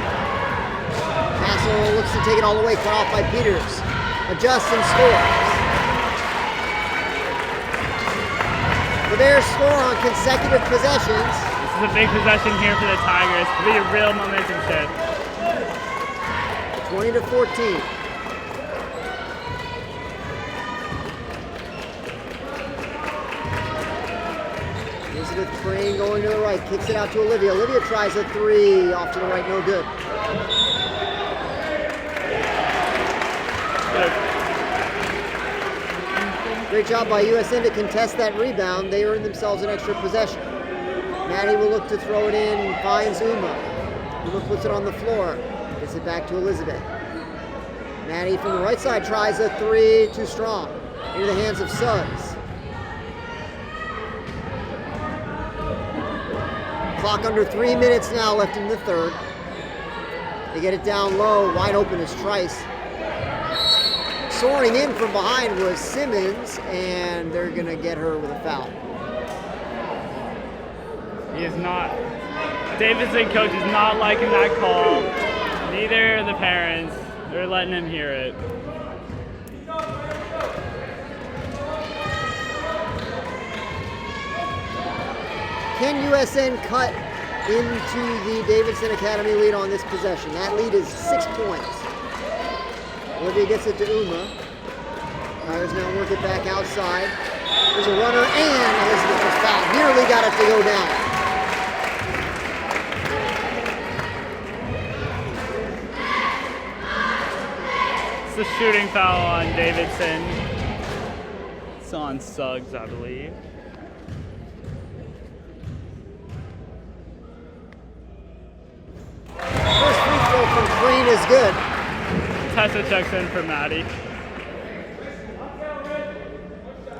[SPEAKER 2] Castle looks to take it all the way, cut off by Peters. Adjusts and scores. The Bears score on consecutive possessions.
[SPEAKER 3] This is a big possession here for the Tigers. Could be a real momentum shift.
[SPEAKER 2] 20-14. Elizabeth Crane going to the right, kicks it out to Olivia. Olivia tries a 3, off to the right, no good. Great job by USN to contest that rebound. They earned themselves an extra possession. Maddie will look to throw it in, finds Uma. Uma puts it on the floor, gets it back to Elizabeth. Maddie from the right side tries a 3, too strong. Into the hands of Suggs. Clock under 3 minutes now left in the third. They get it down low, wide open is Trice. Soaring in from behind was Simmons, and they're gonna get her with a foul.
[SPEAKER 3] He is not. Davidson coach is not liking that call. Neither are the parents. They're letting him hear it.
[SPEAKER 2] Can USN cut into the Davidson Academy lead on this possession? That lead is 6 points. Olivia gets it to Uma. Tigers now work it back outside. There's a runner, and Elizabeth was fouled. Nearly got it to go down.
[SPEAKER 3] It's a shooting foul on Davidson. It's on Suggs, I believe.
[SPEAKER 2] First free throw from Crane is good.
[SPEAKER 3] Tessa checks in for Maddie.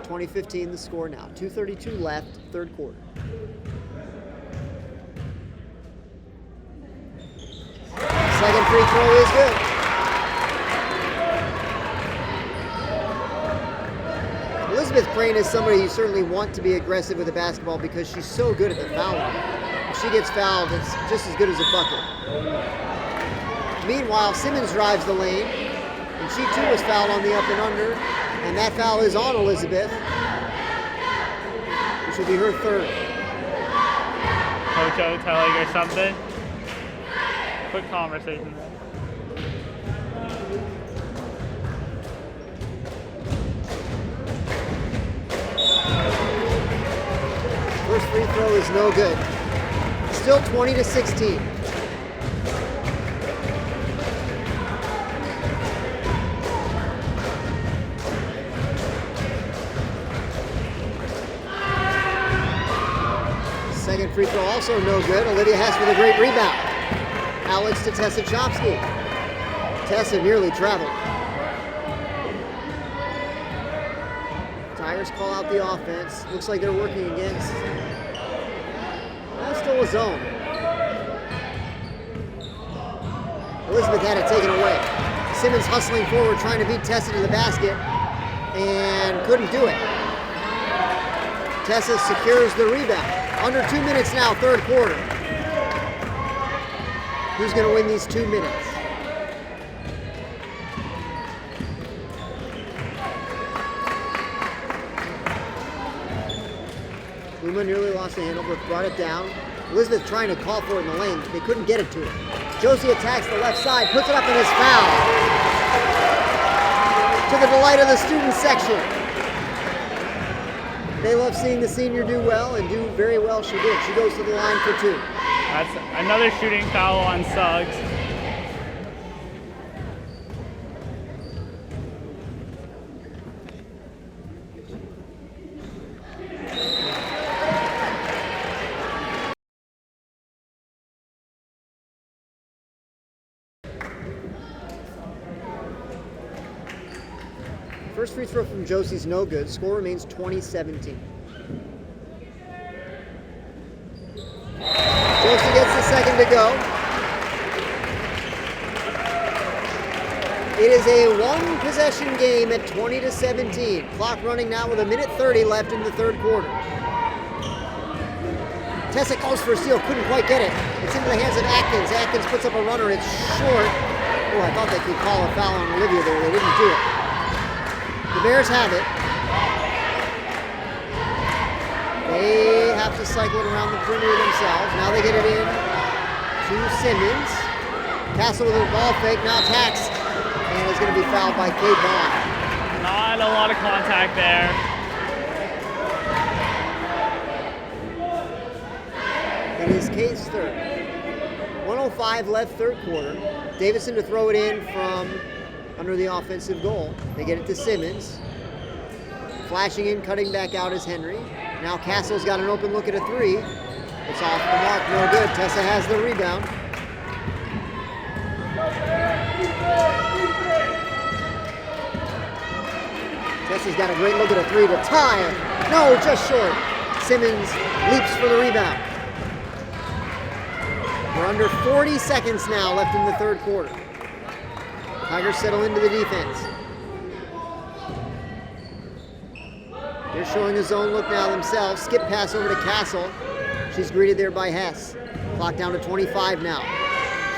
[SPEAKER 2] 20-15 the score now. 2:32 left, third quarter. Second free throw is good. Elizabeth Crane is somebody you certainly want to be aggressive with the basketball because she's so good at the foul line. If she gets fouled, it's just as good as a bucket. Meanwhile, Simmons drives the lane, and she too was fouled on the up and under, and that foul is on Elizabeth, which will be her 3rd.
[SPEAKER 3] Coach O telling her something. quick conversation.
[SPEAKER 2] First free throw is no good. Still 20-16. Second free throw also no good. Olivia Hess with a great rebound. Alex to Tessa Chomsky. Tessa nearly traveled. Tigers call out the offense. Looks like they're working against. That's still a zone. Elizabeth had it taken away. Simmons hustling forward, trying to beat Tessa to the basket, and couldn't do it. Tessa secures the rebound. Under 2 minutes now, third quarter. Who's going to win these 2 minutes? Luma nearly lost the handle, but brought it down. Elizabeth trying to call for it in the lane. They couldn't get it to her. Josie attacks the left side, puts it up and is fouled. To the delight of the student section. They love seeing the senior do well, and do very well she did. She goes to the line for 2.
[SPEAKER 3] That's another shooting foul on Suggs.
[SPEAKER 2] First free throw from Josie's no good. Score remains 20-17. Josie gets the second to go. It is a one-possession game at 20-17. Clock running now with 1:30 left in the third quarter. Tessa goes for a steal, couldn't quite get it. It's into the hands of Atkins. Atkins puts up a runner, it's short. Oh, I thought they could call a foul on Olivia there. They didn't do it. The Bears have it. They have to cycle it around the perimeter themselves. Now they get it in to Simmons. Castle with a ball fake, now taxed. And is going to be fouled by Kate Vaughn.
[SPEAKER 3] Not a lot of contact there.
[SPEAKER 2] It is Kate's third. 1:05 left third quarter. Davidson to throw it in from under the offensive goal. They get it to Simmons. Flashing in, cutting back out is Henry. Now Castle's got an open look at a 3. It's off the mark, no good. Tessa has the rebound. Tessa's got a great look at a 3 to tie it. No, just short. Simmons leaps for the rebound. We're under 40 seconds now left in the third quarter. Tigers settle into the defense. They're showing a zone look now themselves. Skip pass over to Castle. She's greeted there by Hess. Clock down to 25 now.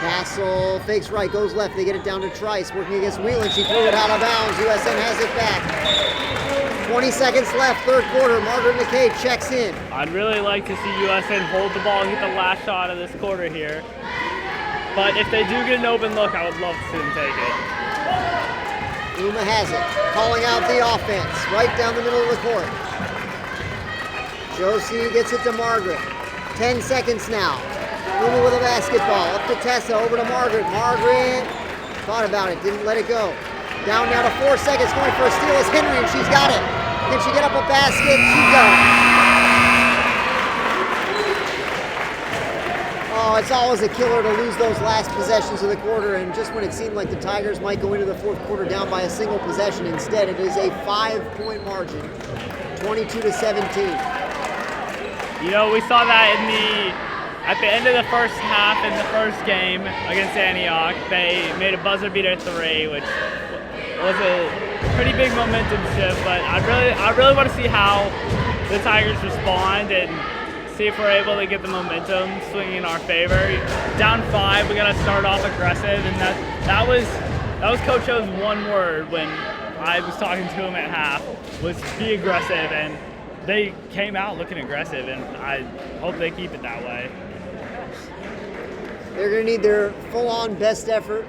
[SPEAKER 2] Castle fakes right, goes left. They get it down to Trice. Working against Whelan. She threw it out of bounds. USN has it back. 20 seconds left, third quarter. Margaret McKay checks in.
[SPEAKER 3] I'd really like to see USN hold the ball and get the last shot of this quarter here. But if they do get an open look, I would love to see them take it.
[SPEAKER 2] Uma has it, calling out the offense, right down the middle of the court. Josie gets it to Margaret. 10 seconds now. Uma with a basketball, up to Tessa, over to Margaret. Margaret thought about it, didn't let it go. Down now to 4 seconds, going for a steal is Henry, and she's got it. Can she get up a basket? She does. Oh, it's always a killer to lose those last possessions of the quarter, and just when it seemed like the Tigers might go into the fourth quarter down by a single possession, instead it is a 5-point margin, 22-17.
[SPEAKER 3] You know, we saw that at the end of the first half in the first game against Antioch. They made a buzzer beater 3, which was a pretty big momentum shift, but I really want to see how the Tigers respond and see if we're able to get the momentum swinging in our favor. Down 5, we got to start off aggressive, and that was Coach O's one word when I was talking to him at half, was be aggressive, and they came out looking aggressive, and I hope they keep it that way.
[SPEAKER 2] They're going to need their full-on best effort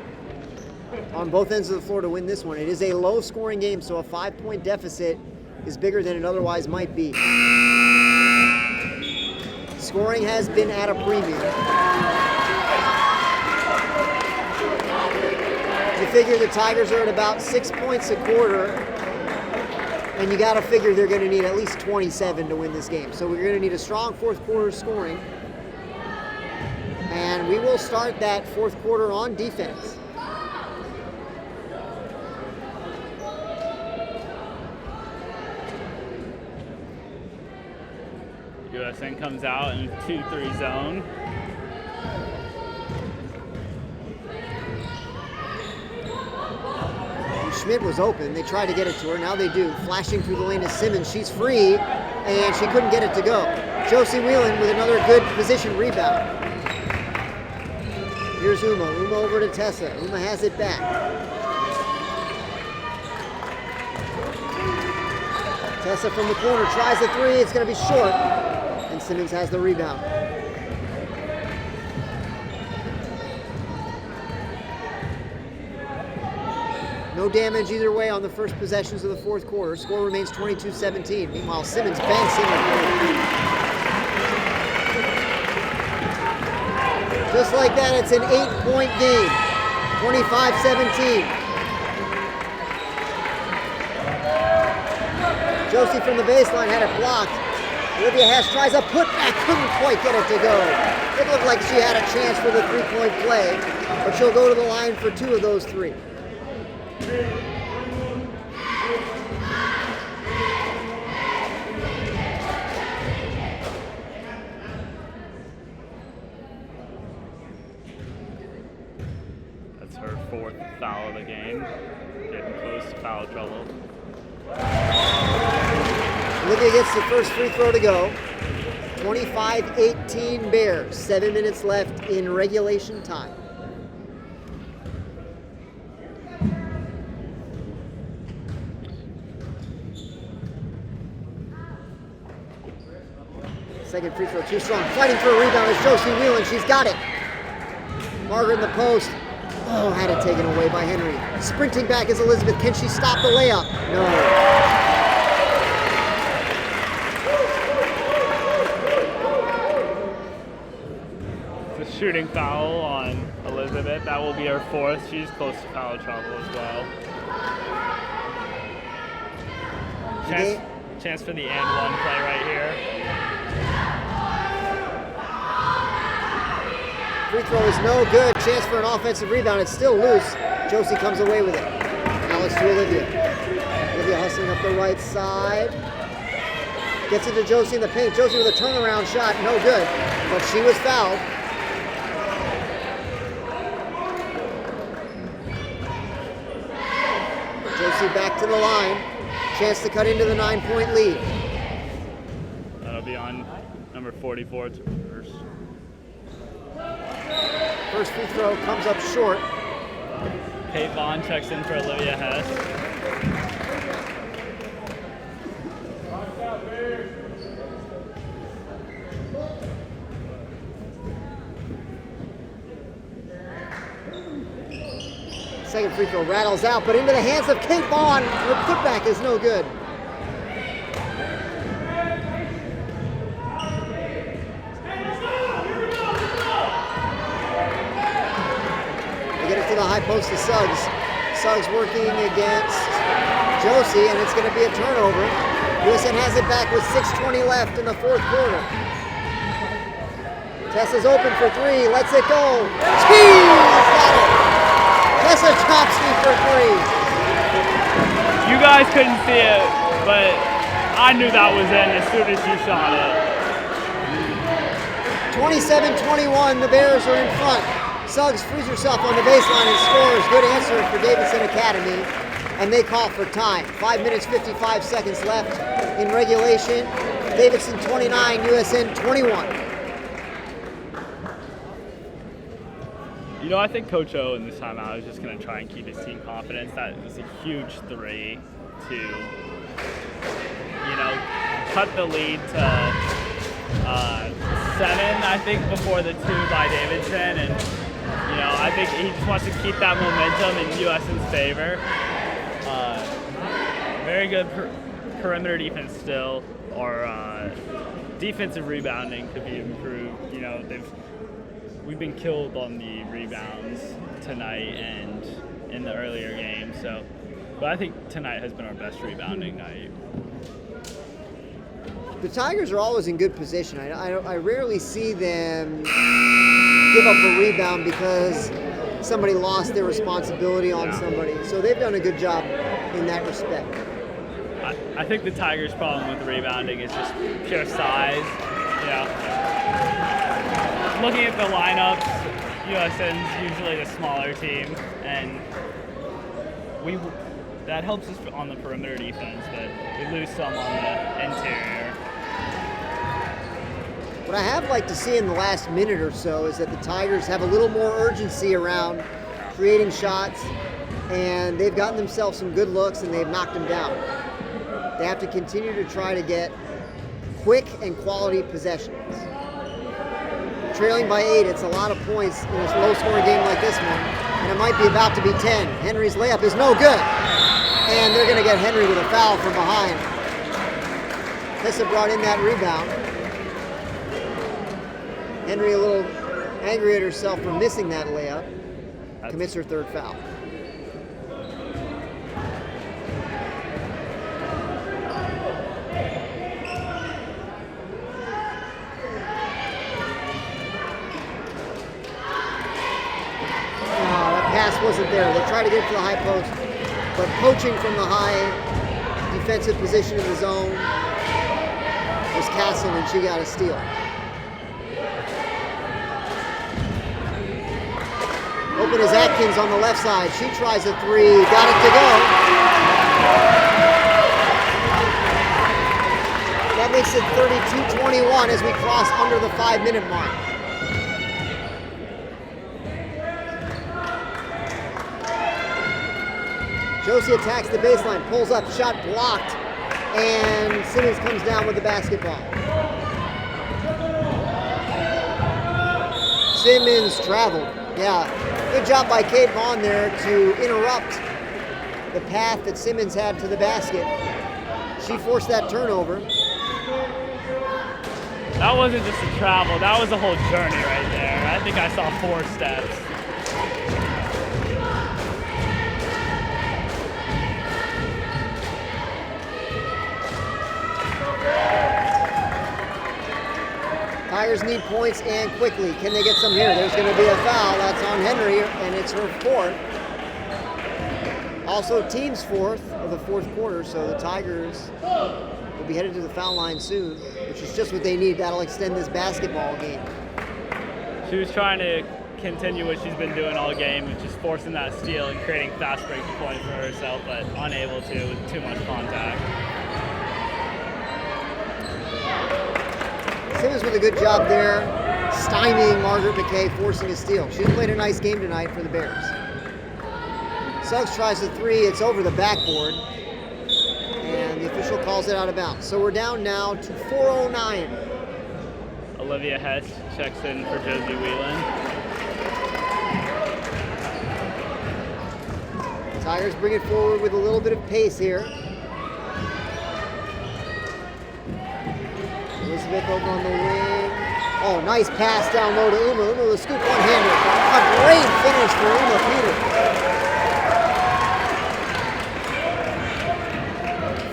[SPEAKER 2] on both ends of the floor to win this one. It is a low-scoring game, so a 5-point deficit is bigger than it otherwise might be. Scoring has been at a premium. You figure the Tigers are at about 6 points a quarter, and you got to figure they're going to need at least 27 to win this game. So we're going to need a strong fourth quarter scoring, and we will start that fourth quarter on defense.
[SPEAKER 3] USN comes out in 2-3 zone.
[SPEAKER 2] Schmidt was open. They tried to get it to her. Now they do. Flashing through the lane is Simmons. She's free, and she couldn't get it to go. Josie Whelan with another good position rebound. Here's Uma. Uma over to Tessa. Uma has it back. Tessa from the corner tries the three. It's going to be short, and Simmons has the rebound. No damage either way on the first possessions of the fourth quarter. Score remains 22-17. Meanwhile, Simmons banks in the three. Just like that, it's an 8-point game. 25-17. Josie from the baseline had it blocked. Olivia Hess tries a putback, couldn't quite get it to go. It looked like she had a chance for the three-point play, but she'll go to the line for 2 of those 3.
[SPEAKER 3] That's her 4th foul of the game. Getting close to foul trouble.
[SPEAKER 2] Olivia gets the first free throw to go. 25-18 Bears. 7 minutes left in regulation time. Second free throw too strong. Fighting for a rebound is Josie Whelan. She's got it. Margaret in the post. Oh, had it taken away by Henry. Sprinting back is Elizabeth. Can she stop the layup? No.
[SPEAKER 3] It's a shooting foul on Elizabeth. That will be her 4th. She's close to foul trouble as well. Chance for the and one play right here.
[SPEAKER 2] Free throw is no good. Chance for an offensive rebound. It's still loose. Josie comes away with it. Now let's do Olivia. Olivia hustling up the right side. Gets it to Josie in the paint. Josie with a turnaround shot. No good. But she was fouled. Josie back to the line. Chance to cut into the 9-point lead.
[SPEAKER 3] That'll be on number 44.
[SPEAKER 2] First free throw comes up short.
[SPEAKER 3] Kate Vaughn checks in for Olivia Hess.
[SPEAKER 2] Second free throw rattles out, but into the hands of Kate Vaughn. Her putback is no good. To the high post to Suggs. Suggs working against Josie, and it's going to be a turnover. USN has it back with 6:20 left in the fourth quarter. Tessa's open for 3, lets it go. She's got it. Tessa Chomsky for 3.
[SPEAKER 3] You guys couldn't see it, but I knew that was in as soon as you shot it.
[SPEAKER 2] 27-21, the Bears are in front. Suggs frees herself on the baseline and scores. Good answer for Davidson Academy. And they call for time. 5 minutes, 55 seconds left in regulation. Davidson 29, USN 21.
[SPEAKER 3] You know, I think Coach O in this timeout is just going to try and keep his team confidence. That was a huge 3 to, cut the lead to 7, I think, before the 2 by Davidson, and I think he just wants to keep that momentum in USN's favor. Very good perimeter defense still. Our defensive rebounding could be improved. We've been killed on the rebounds tonight and in the earlier games. But I think tonight has been our best rebounding night.
[SPEAKER 2] The Tigers are always in good position. I rarely see them give up a rebound because somebody lost their responsibility on somebody. So they've done a good job in that respect.
[SPEAKER 3] I think the Tigers' problem with rebounding is just pure size. Looking at the lineups, USN's usually the smaller team, and that helps us on the perimeter defense, but we lose some on the interior.
[SPEAKER 2] What I have liked to see in the last minute or so is that the Tigers have a little more urgency around creating shots, and they've gotten themselves some good looks and they've knocked them down. They have to continue to try to get quick and quality possessions. Trailing by 8, it's a lot of points in a low-scoring game like this one, and it might be about to be 10. Henry's layup is no good, and they're going to get Henry with a foul from behind. Tessa brought in that rebound. Henry a little angry at herself for missing that layup. Commits her 3rd foul. Wasn't there. They tried to get it to the high post, but poaching from the high defensive position in the zone was Castle, and she got a steal. Open is Atkins on the left side. She tries a 3, got it to go. That makes it 32-21 as we cross under the 5-minute mark. Josie attacks the baseline, pulls up, shot blocked, and Simmons comes down with the basketball. Simmons traveled. Yeah, good job by Kate Vaughn there to interrupt the path that Simmons had to the basket. She forced that turnover.
[SPEAKER 3] That wasn't just a travel, that was a whole journey right there. I think I saw 4 steps.
[SPEAKER 2] Tigers need points and quickly. Can they get some here? There's going to be a foul. That's on Henry, and it's her 4th. Also, team's 4th of the 4th quarter, so the Tigers will be headed to the foul line soon, which is just what they need. That'll extend this basketball game.
[SPEAKER 3] She was trying to continue what she's been doing all game, which is forcing that steal and creating fast break point for herself, but unable to with too much contact.
[SPEAKER 2] Simmons with a good job there, stymieing Margaret McKay, forcing a steal. She's played a nice game tonight for the Bears. Suggs tries the 3, it's over the backboard, and the official calls it out of bounds. So we're down now to 4:09.
[SPEAKER 3] Olivia Hess checks in for Josie Whelan.
[SPEAKER 2] Tigers bring it forward with a little bit of pace here. Elizabeth over on the wing. Oh, nice pass down low to Uma. Uma with a scoop one-hander. A great finish for Uma Peter.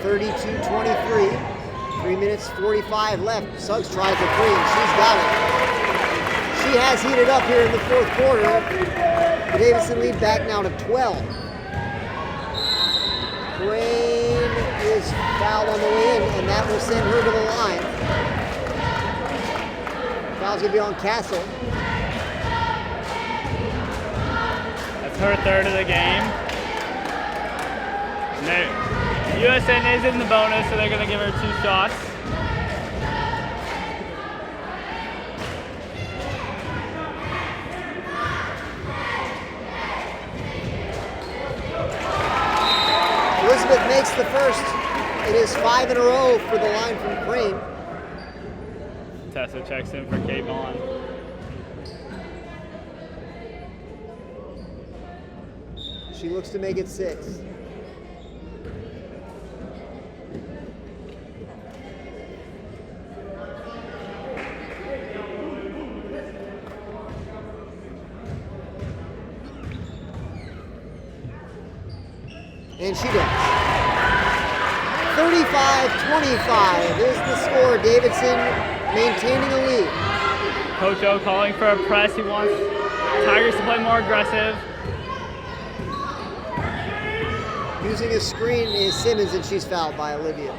[SPEAKER 2] 32-23. 3 minutes 45 left. Suggs tries the 3 and she's got it. She has heated up here in the 4th quarter. The Davidson lead back now to 12. Crane is fouled on the way in, and that will send her to the line. Foul's going to be on Castle.
[SPEAKER 3] That's her 3rd of the game. No, USN is in the bonus, so they're going to give her 2 shots.
[SPEAKER 2] Elizabeth makes the first. It is 5 in a row for the line from Crane.
[SPEAKER 3] Tessa checks in for Kate Vaughn.
[SPEAKER 2] She looks to make it 6. And she does. 35-25 is the score. Davidson maintaining a lead.
[SPEAKER 3] Coach O calling for a press. He wants Tigers to play more aggressive.
[SPEAKER 2] Using a screen is Simmons, and she's fouled by Olivia.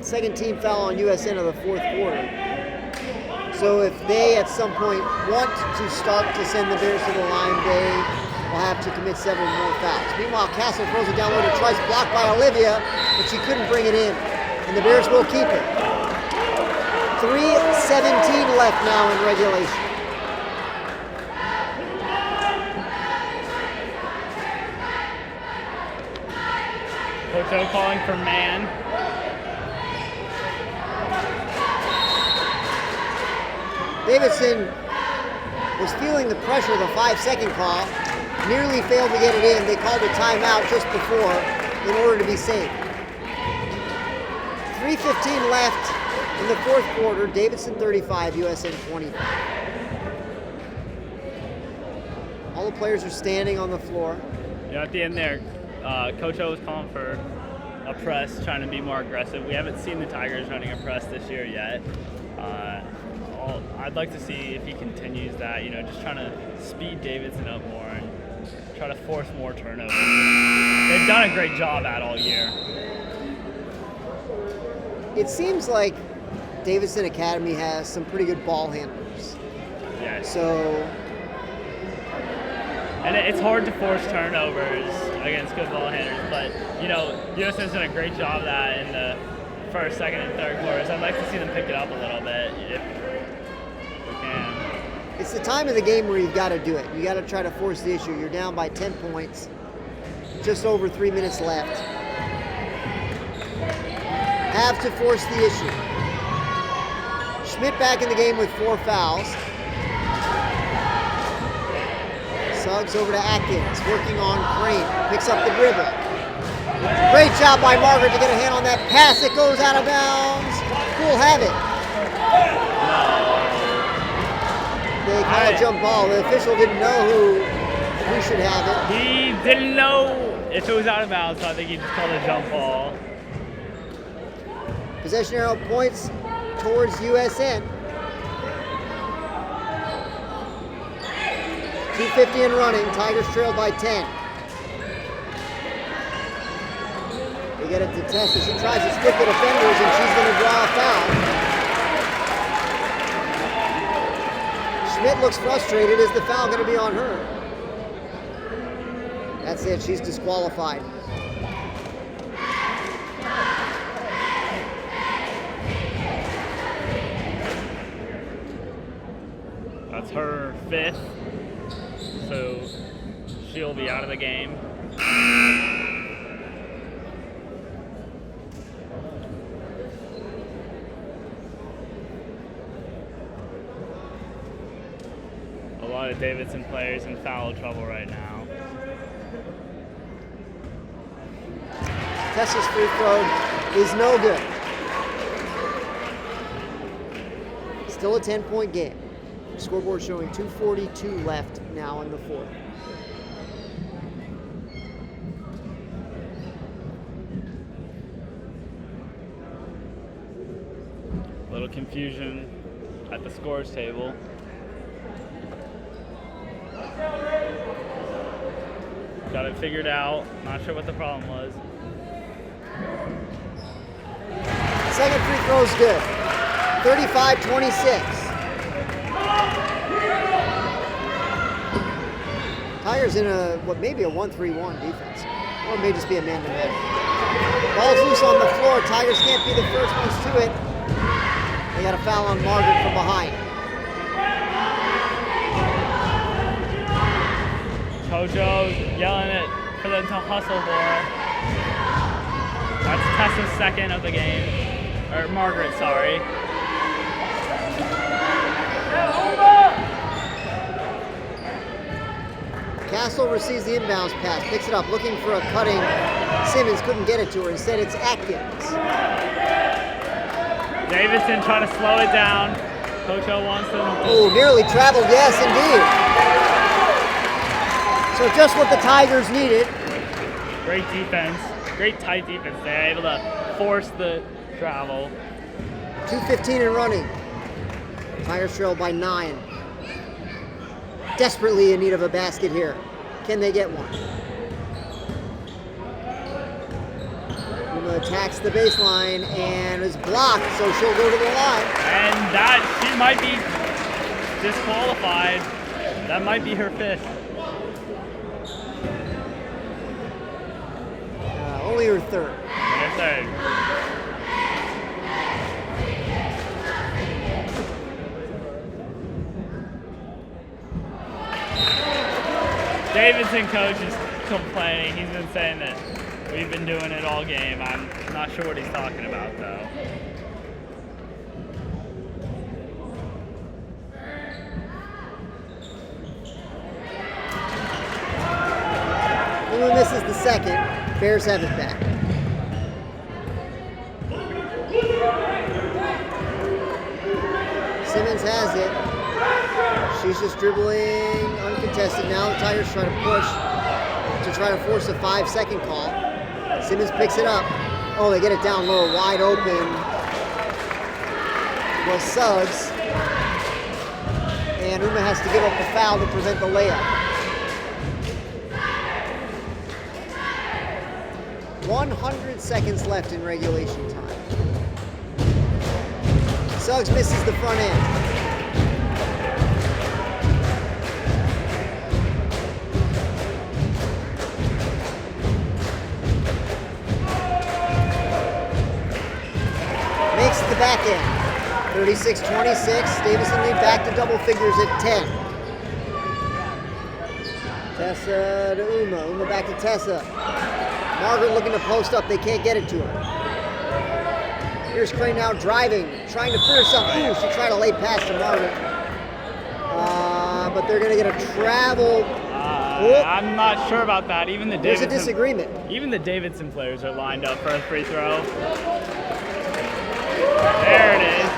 [SPEAKER 2] Second team foul on USN of the 4th quarter. So if they at some point want to start to send the Bears to the line, they will have to commit several more fouls. Meanwhile, Castle throws it down low to Trice, blocked by Olivia, but she couldn't bring it in. And the Bears will keep it. 3:17 left now in regulation.
[SPEAKER 3] Coach O calling for man.
[SPEAKER 2] Davidson was feeling the pressure of the 5-second call, nearly failed to get it in. They called a timeout just before in order to be safe. 3:15 left in the 4th quarter. Davidson 35, USN 25. All the players are standing on the floor.
[SPEAKER 3] At the end there, Coach O was calling for a press, trying to be more aggressive. We haven't seen the Tigers running a press this year yet. I'd like to see if he continues that, just trying to speed Davidson up more and try to force more turnovers. They've done a great job at all year.
[SPEAKER 2] It seems like Davidson Academy has some pretty good ball handlers.
[SPEAKER 3] Yeah.
[SPEAKER 2] So,
[SPEAKER 3] and it's hard to force turnovers against good ball handlers, but USN's done a great job of that in the first, second, and third quarters. I'd like to see them pick it up a little bit if we can.
[SPEAKER 2] It's the time of the game where you've got to do it. You got to try to force the issue. You're down by 10 points, just over 3 minutes left. Have to force the issue. Schmidt back in the game with 4 fouls. Suggs over to Atkins, working on Crane. Picks up the dribble. Great job by Margaret to get a hand on that pass. It goes out of bounds. Who will have it? They call a jump ball. The official didn't know who should have it.
[SPEAKER 3] He didn't know if it was out of bounds, so I think he just called a jump ball.
[SPEAKER 2] Possession arrow points towards USN. 2:50 and running. Tigers trailed by 10. They get it to Tessa. She tries to skip the defenders, and she's going to draw a foul. Schmidt looks frustrated. Is the foul going to be on her? That's it. She's disqualified.
[SPEAKER 3] That's her 5th, so she'll be out of the game. A lot of Davidson players in foul trouble right now.
[SPEAKER 2] Tessa's free throw is no good. Still a 10-point game. Scoreboard showing 2:42 left now in the 4th.
[SPEAKER 3] A little confusion at the scores table. Got it figured out. Not sure what the problem was.
[SPEAKER 2] Second free throw is good. 35-26. Tigers in what may be a 1-3-1 defense, or it may just be a man-to-man. Ball's loose on the floor. Tigers can't be the first ones to it. They got a foul on Margaret from behind.
[SPEAKER 3] Coach O's yelling at for them to hustle for. That's Tessa's second of the game. Or Margaret, sorry.
[SPEAKER 2] Castle receives the inbounds pass, picks it up, looking for a cutting. Simmons couldn't get it to her. Instead, it's Atkins.
[SPEAKER 3] Davidson trying to slow it down. Coach O wants them.
[SPEAKER 2] Oh, nearly traveled. Yes, indeed. So just what the Tigers needed.
[SPEAKER 3] Great defense. Great tight defense. They're able to force the travel.
[SPEAKER 2] 2:15 and running. Tigers trail by 9. Desperately in need of a basket here. Can they get one? Uma attacks the baseline and is blocked, so she'll go to the line.
[SPEAKER 3] And that, she might be disqualified. That might be her 5th.
[SPEAKER 2] Only her 3rd.
[SPEAKER 3] Her 3rd. Davidson coach is complaining. He's been saying that we've been doing it all game. I'm not sure what he's talking about, though.
[SPEAKER 2] Uma misses the second. Bears have it back. Simmons has it. She's just dribbling uncontested. Now the Tigers try to push to try to force a 5-second call. Simmons picks it up. Oh, they get it down low, wide open. Was Suggs. And Uma has to give up the foul to prevent the layup. 100 seconds left in regulation time. Suggs misses the front end. Makes the back end. 36-26. Davidson lead back to double figures at 10. Tessa to Uma. Uma back to Tessa. Margaret looking to post up. They can't get it to her. Here's Crane now driving, trying to free herself. Ooh, she tried to lay pass to Margaret. But they're going to get a travel.
[SPEAKER 3] I'm not sure about that. Even the
[SPEAKER 2] There's
[SPEAKER 3] Davidson,
[SPEAKER 2] a disagreement.
[SPEAKER 3] Even the Davidson players are lined up for a free throw. There it is.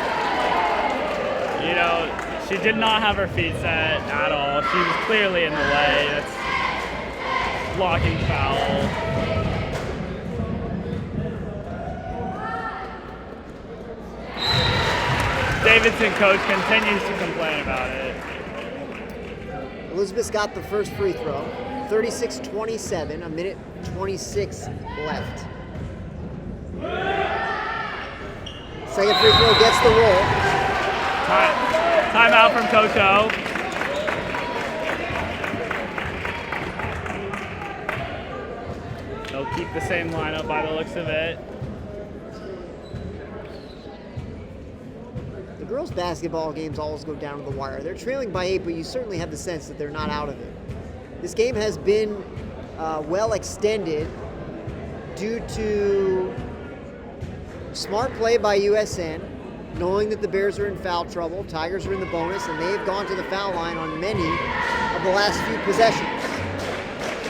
[SPEAKER 3] You know, she did not have her feet set at all. She was clearly in the way. That's blocking foul. Davidson coach continues to complain about it.
[SPEAKER 2] Elizabeth's got the first free throw. 36-27, a minute 26 left. Second free throw gets the roll.
[SPEAKER 3] Timeout from Coach O. They'll keep the same lineup by the looks of it.
[SPEAKER 2] The girls' basketball games always go down to the wire. They're trailing by 8, but you certainly have the sense that they're not out of it. This game has been well extended due to smart play by USN, knowing that the Bears are in foul trouble, Tigers are in the bonus, and they've gone to the foul line on many of the last few possessions.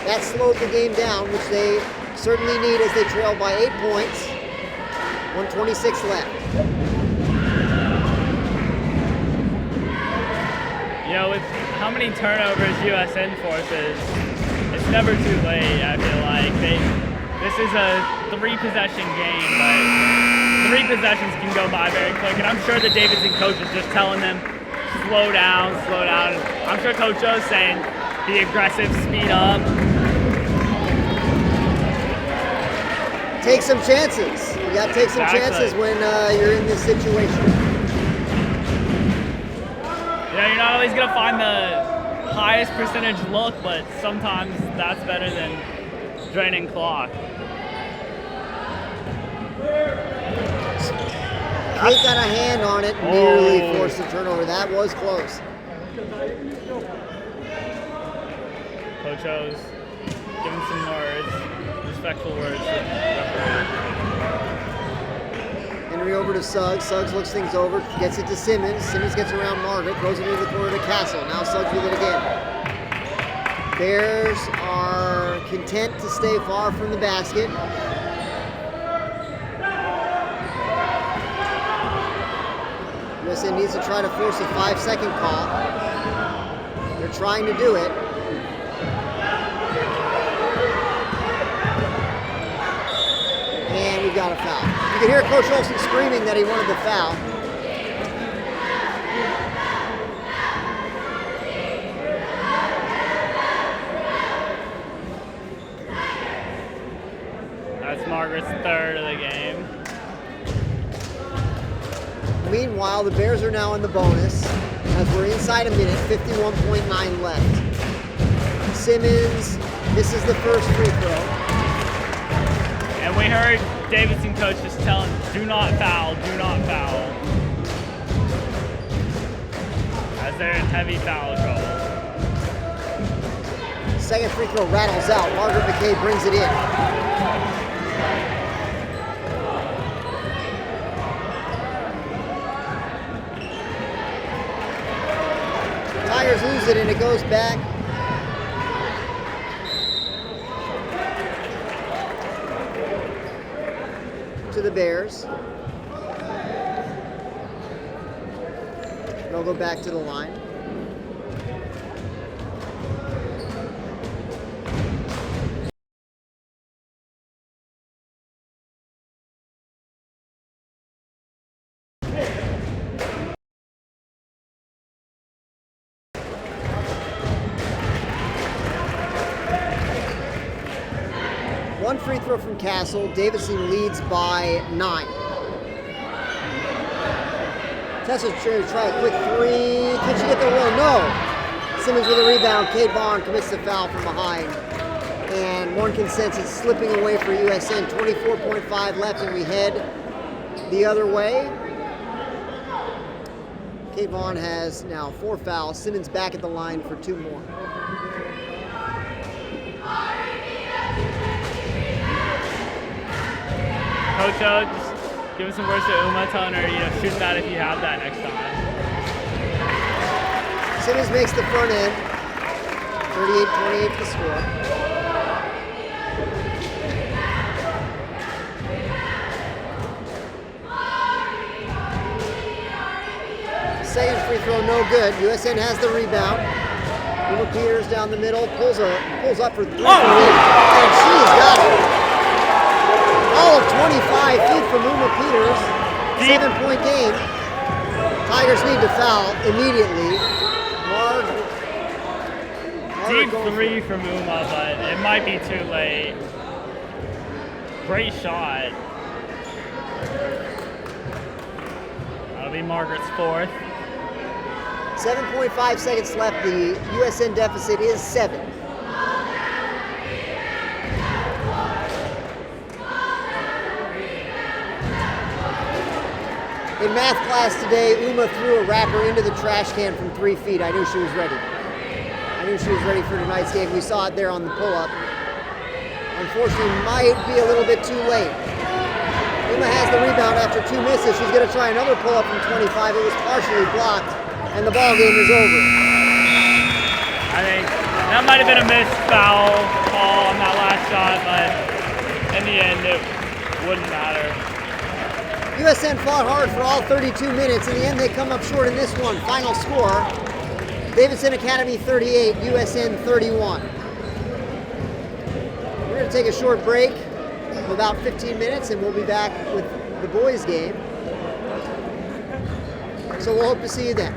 [SPEAKER 2] That slowed the game down, which they certainly need as they trail by 8 points. 1:26 left.
[SPEAKER 3] You know, with how many turnovers USN forces, it's never too late, I feel like. This is a 3-possession game, but 3 possessions can go by very quick, and I'm sure the Davidson coach is just telling them, slow down, slow down. I'm sure Coach Joe's saying, be aggressive, speed up.
[SPEAKER 2] Take some chances. You got to take some chances when you're in this situation.
[SPEAKER 3] Yeah, you're not always going to find the highest percentage look, but sometimes that's better than draining clock.
[SPEAKER 2] Kate got a hand on it, nearly forced the turnover. That was close.
[SPEAKER 3] Coach O's giving some words, respectful words to the referee.
[SPEAKER 2] Henry over to Suggs. Suggs looks things over, gets it to Simmons. Simmons gets around Margaret, throws it into the corner to Castle. Now Suggs with it again. Bears are content to stay far from the basket. USN needs to try to force a 5-second call. They're trying to do it. And we've got a foul. You can hear Coach Olsen screaming that he wanted the foul.
[SPEAKER 3] That's Margaret's third of the game.
[SPEAKER 2] Meanwhile, the Bears are now in the bonus as we're inside a minute, 51.9 left. Simmons misses the first free throw.
[SPEAKER 3] And we heard Davidson coach just tell him, do not foul, do not foul. As they're in heavy foul trouble.
[SPEAKER 2] Second free throw rattles out. Margaret McKay brings it in. Tigers lose it and it goes back to the Bears. They'll go back to the line. One free throw from Castle. Davidson leads by 9. Tessa's trying to try a quick three. Can she get the roll? No. Simmons with a rebound. Kate Vaughn commits the foul from behind. And one consensus slipping away for USN. 24.5 left and we head the other way. Kate Vaughn has now 4 fouls. Simmons back at the line for 2 more.
[SPEAKER 3] Coach O, just giving some words to Uma, telling her, shoot that if you have that next time.
[SPEAKER 2] Simmons makes the front end. 38-28 the score. Second free throw, no good. USN has the rebound. Uma Peters down the middle, pulls up for 3. And she's got it. All of 25 feet from Uma Peters. 7-point game. Tigers need to foul immediately.
[SPEAKER 3] Deep 3 from Uma, but it might be too late. Great shot. That'll be Margaret's 4th.
[SPEAKER 2] 7.5 seconds left. The USN deficit is 7. In math class today, Uma threw a wrapper into the trash can from 3 feet. I knew she was ready. I knew she was ready for tonight's game. We saw it there on the pull-up. Unfortunately, might be a little bit too late. Uma has the rebound after 2 misses. She's going to try another pull-up from 25. It was partially blocked, and the ball game is over.
[SPEAKER 3] I think that might have been a missed foul call on that last shot, but in the end, it wouldn't matter.
[SPEAKER 2] USN fought hard for all 32 minutes. In the end, they come up short in this one. Final score, Davidson Academy 38, USN 31. We're going to take a short break of about 15 minutes, and we'll be back with the boys' game. So we'll hope to see you then.